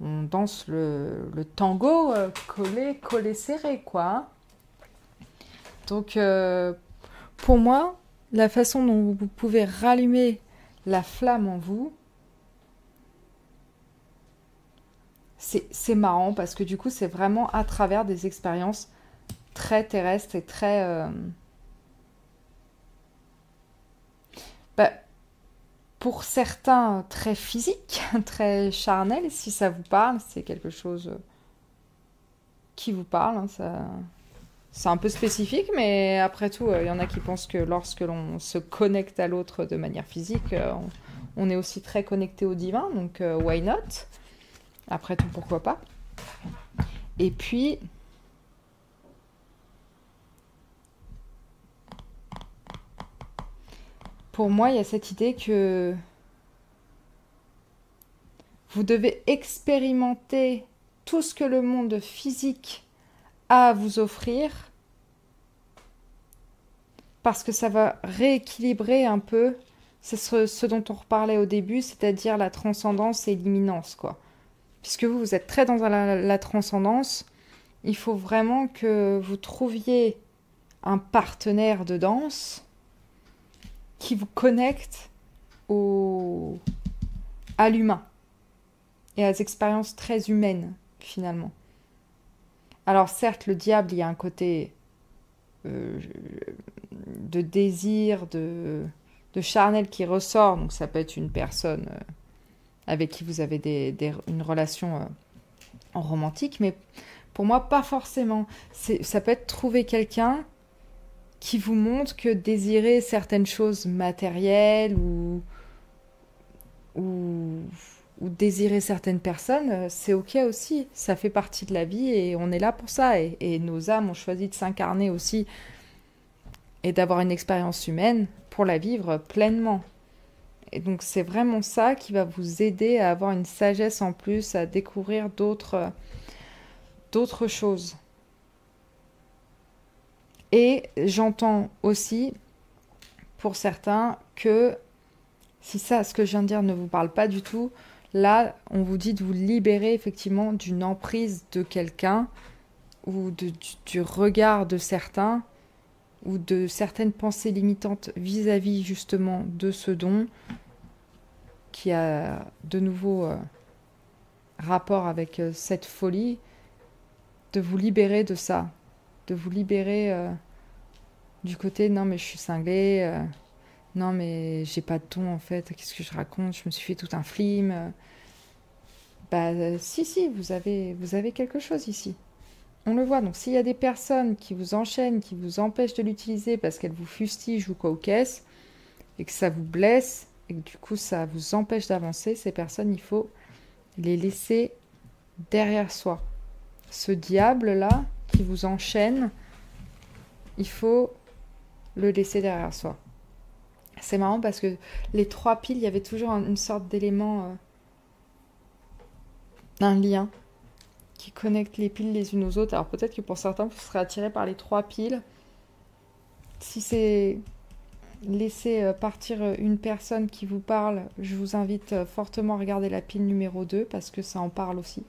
On danse le tango collé, serré, quoi. Hein. Donc, pour moi, la façon dont vous pouvez rallumer la flamme en vous, c'est marrant parce que du coup, c'est vraiment à travers des expériences très terrestres et très... pour certains, très physiques, très charnels, si ça vous parle, c'est quelque chose qui vous parle. Hein, c'est un peu spécifique, mais après tout, il y en a qui pensent que lorsque l'on se connecte à l'autre de manière physique, on est aussi très connecté au divin, donc why not? Après tout, pourquoi pas? Et puis, pour moi, il y a cette idée que vous devez expérimenter tout ce que le monde physique a à vous offrir parce que ça va rééquilibrer un peu, c'est ce dont on reparlait au début, c'est-à-dire la transcendance et l'imminence, quoi. Puisque vous êtes très dans la transcendance, il faut vraiment que vous trouviez un partenaire de danse qui vous connecte à l'humain et à des expériences très humaines, finalement. Alors certes, le diable, il y a un côté de désir, de charnel qui ressort, donc ça peut être une personne avec qui vous avez une relation romantique, mais pour moi, pas forcément. Ça peut être trouver quelqu'un qui vous montre que désirer certaines choses matérielles ou désirer certaines personnes, c'est ok aussi. Ça fait partie de la vie et on est là pour ça. Et nos âmes ont choisi de s'incarner aussi et d'avoir une expérience humaine pour la vivre pleinement. Et donc c'est vraiment ça qui va vous aider à avoir une sagesse en plus, à découvrir d'autres choses. Et j'entends aussi, pour certains, que si ça, ce que je viens de dire, ne vous parle pas du tout, là, on vous dit de vous libérer effectivement d'une emprise de quelqu'un ou du regard de certains ou de certaines pensées limitantes vis-à-vis justement de ce don qui a de nouveau rapport avec cette folie, de vous libérer de ça, de vous libérer du côté non mais je suis cinglée, non mais j'ai pas de ton en fait, qu'est-ce que je raconte, je me suis fait tout un film. Si, vous avez quelque chose ici. On le voit, donc s'il y a des personnes qui vous enchaînent, qui vous empêchent de l'utiliser parce qu'elles vous fustigent ou quoi aux caisses, et que ça vous blesse, et que du coup ça vous empêche d'avancer, ces personnes, il faut les laisser derrière soi. Ce diable-là qui vous enchaîne, il faut le laisser derrière soi. C'est marrant parce que les 3 piles, il y avait toujours une sorte d'élément, un lien qui connecte les piles les unes aux autres. Alors peut-être que pour certains, vous serez attirés par les 3 piles. Si c'est laisser partir une personne qui vous parle, je vous invite fortement à regarder la pile numéro 2 parce que ça en parle aussi.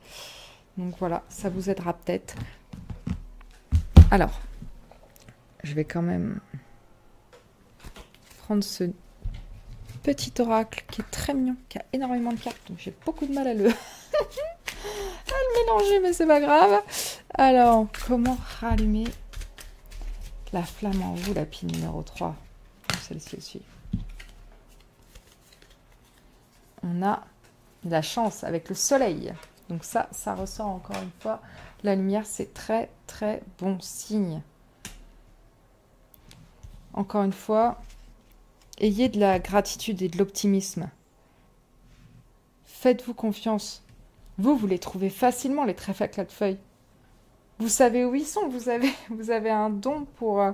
Donc voilà, ça vous aidera peut-être. Alors, je vais quand même prendre ce petit oracle qui est très mignon, qui a énormément de cartes, donc j'ai beaucoup de mal à le mélanger, mais c'est pas grave. Alors, comment rallumer la flamme en vous, la pile numéro 3? Celle-ci aussi. On a de la chance avec le soleil. Donc ça ressort encore une fois. La lumière, c'est très, très bon signe. Encore une fois, ayez de la gratitude et de l'optimisme. Faites-vous confiance. Vous les trouvez facilement, les trèfles à 4 feuilles. Vous savez où ils sont. Vous avez un don pour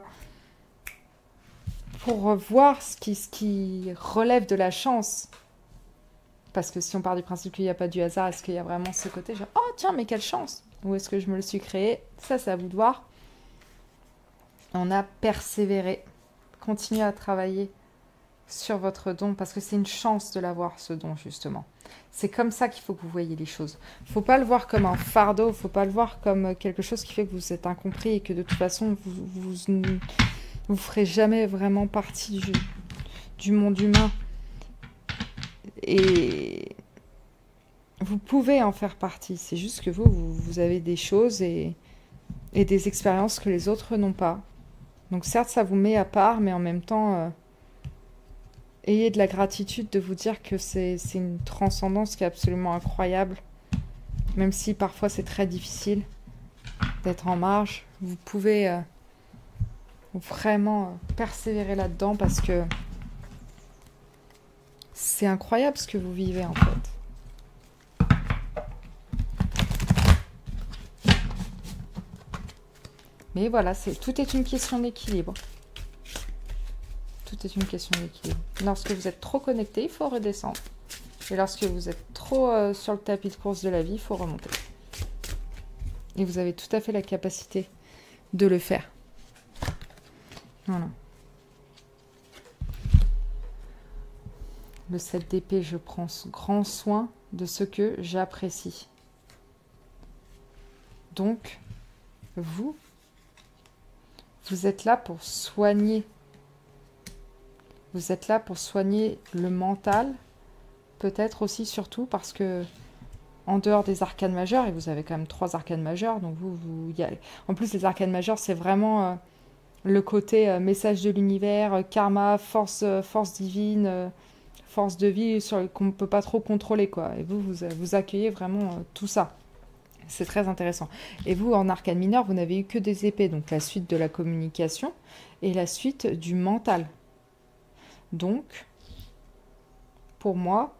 voir ce qui relève de la chance. Parce que si on part du principe qu'il n'y a pas du hasard, est-ce qu'il y a vraiment ce côté genre, oh tiens, mais quelle chance! Ou est-ce que je me le suis créé? Ça, c'est à vous de voir. On a persévéré. Continuez à travailler sur votre don, parce que c'est une chance de l'avoir, ce don, justement. C'est comme ça qu'il faut que vous voyez les choses. Il ne faut pas le voir comme un fardeau, il ne faut pas le voir comme quelque chose qui fait que vous êtes incompris et que de toute façon, vous ferez jamais vraiment partie du monde humain. Et vous pouvez en faire partie. C'est juste que vous avez des choses et des expériences que les autres n'ont pas. Donc certes, ça vous met à part, mais en même temps, ayez de la gratitude de vous dire que c'est une transcendance qui est absolument incroyable. Même si parfois c'est très difficile d'être en marge, vous pouvez vraiment persévérer là-dedans parce que c'est incroyable ce que vous vivez en fait. Mais voilà, tout est une question d'équilibre. Tout est une question d'équilibre. Lorsque vous êtes trop connecté, il faut redescendre. Et lorsque vous êtes trop sur le tapis de course de la vie, il faut remonter. Et vous avez tout à fait la capacité de le faire. Voilà. Le 7 d'épée, je prends grand soin de ce que j'apprécie. Donc, vous êtes là pour soigner. Vous êtes là pour soigner le mental, peut-être aussi surtout parce que en dehors des arcanes majeures, et vous avez quand même 3 arcanes majeures, donc en plus les arcanes majeures, c'est vraiment le côté message de l'univers, karma, force divine, force de vie qu'on ne peut pas trop contrôler, quoi. Et vous accueillez vraiment tout ça. C'est très intéressant. Et vous, en arcane mineure, vous n'avez eu que des épées, donc la suite de la communication et la suite du mental. Donc, pour moi,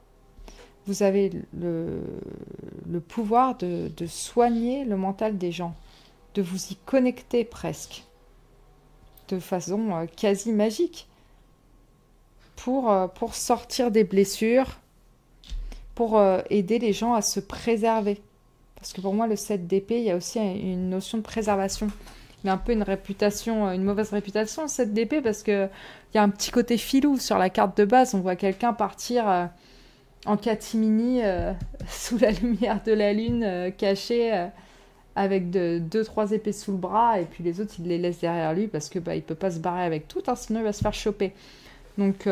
vous avez le pouvoir de soigner le mental des gens, de vous y connecter presque, de façon quasi magique, pour sortir des blessures, pour aider les gens à se préserver. Parce que pour moi, le 7 d'épée, il y a aussi une notion de préservation. Il a un peu une réputation, une mauvaise réputation, le 7 d'épée, parce qu'il y a un petit côté filou sur la carte de base. On voit quelqu'un partir en catimini sous la lumière de la lune, caché avec 2-3 épées sous le bras, et puis les autres, il les laisse derrière lui parce que il peut pas se barrer avec tout, sinon il va se faire choper. Donc,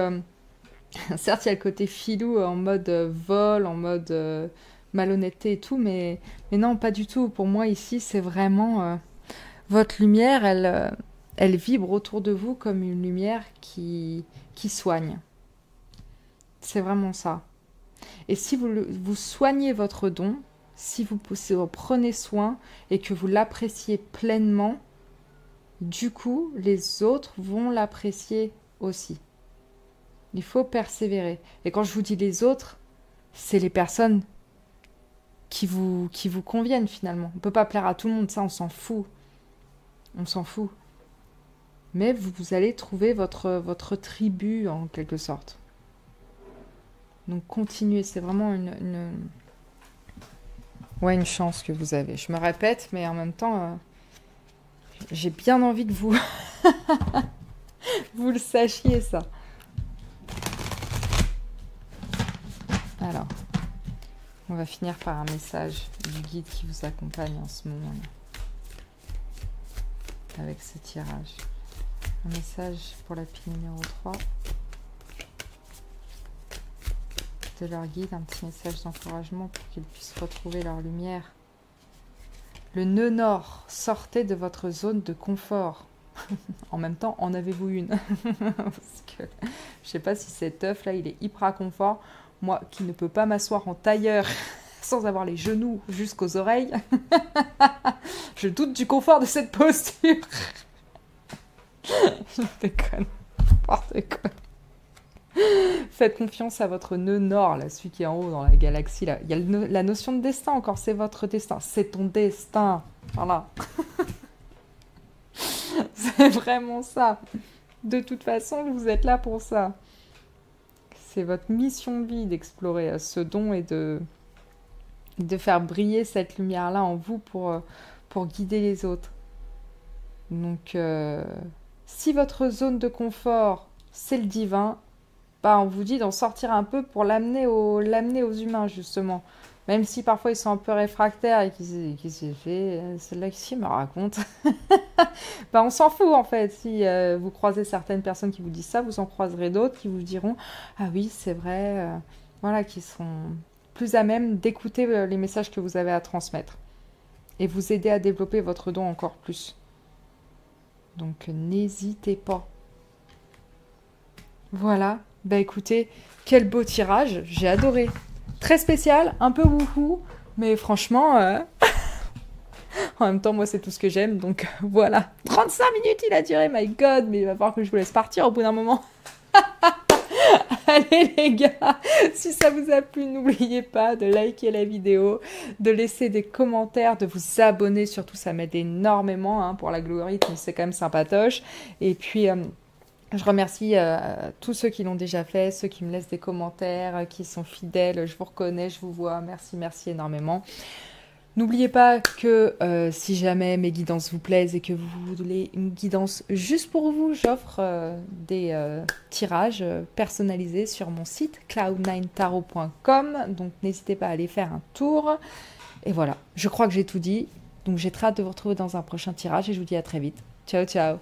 certes, il y a le côté filou en mode vol, en mode malhonnêteté et tout, mais non, pas du tout. Pour moi, ici, c'est vraiment... Votre lumière, elle vibre autour de vous comme une lumière qui soigne. C'est vraiment ça. Et si vous soignez votre don, si vous prenez soin et que vous l'appréciez pleinement, du coup, les autres vont l'apprécier aussi. Il faut persévérer. Et quand je vous dis les autres, c'est les personnes qui vous conviennent finalement. On ne peut pas plaire à tout le monde, ça on s'en fout. On s'en fout. Mais vous allez trouver votre tribu en quelque sorte. Donc continuez, c'est vraiment une chance que vous avez. Je me répète, mais en même temps, j'ai bien envie que vous vous le sachiez ça. Alors, on va finir par un message du guide qui vous accompagne en ce moment avec ce tirage. Un message pour la pile numéro 3 de leur guide, un petit message d'encouragement pour qu'ils puissent retrouver leur lumière. Le nœud nord, sortez de votre zone de confort. En même temps, en avez-vous une? Parce que je sais pas si cet œuf là, il est hyper à confort. Moi qui ne peux pas m'asseoir en tailleur sans avoir les genoux jusqu'aux oreilles, je doute du confort de cette posture. Je déconne, n'importe quoi. Faites confiance à votre nœud nord, là, celui qui est en haut dans la galaxie. Là. Il y a la notion de destin encore, c'est votre destin. C'est ton destin. Voilà. C'est vraiment ça. De toute façon, vous êtes là pour ça. C'est votre mission de vie d'explorer ce don et de faire briller cette lumière-là en vous pour guider les autres. Donc, si votre zone de confort, c'est le divin, bah, on vous dit d'en sortir un peu pour l'amener aux humains, justement. Même si parfois ils sont un peu réfractaires et qui s'est fait, celle-là qui me raconte. Bah, on s'en fout en fait. Si vous croisez certaines personnes qui vous disent ça, vous en croiserez d'autres qui vous diront ah oui, c'est vrai, voilà, qui sont plus à même d'écouter les messages que vous avez à transmettre et vous aider à développer votre don encore plus. Donc n'hésitez pas. Voilà, bah écoutez, quel beau tirage, j'ai adoré. Très spécial, un peu wouhou, mais franchement, en même temps, moi c'est tout ce que j'aime, donc voilà. 35 minutes il a duré, my god, mais il va falloir que je vous laisse partir au bout d'un moment. Allez les gars, si ça vous a plu, n'oubliez pas de liker la vidéo, de laisser des commentaires, de vous abonner, surtout ça m'aide énormément hein, pour l'algorithme, c'est quand même sympatoche. Et puis, je remercie tous ceux qui l'ont déjà fait, ceux qui me laissent des commentaires, qui sont fidèles, je vous reconnais, je vous vois, merci, merci énormément. N'oubliez pas que si jamais mes guidances vous plaisent et que vous voulez une guidance juste pour vous, j'offre des tirages personnalisés sur mon site cloud9tarot.com. Donc n'hésitez pas à aller faire un tour. Et voilà, je crois que j'ai tout dit. Donc j'ai très hâte de vous retrouver dans un prochain tirage et je vous dis à très vite. Ciao, ciao!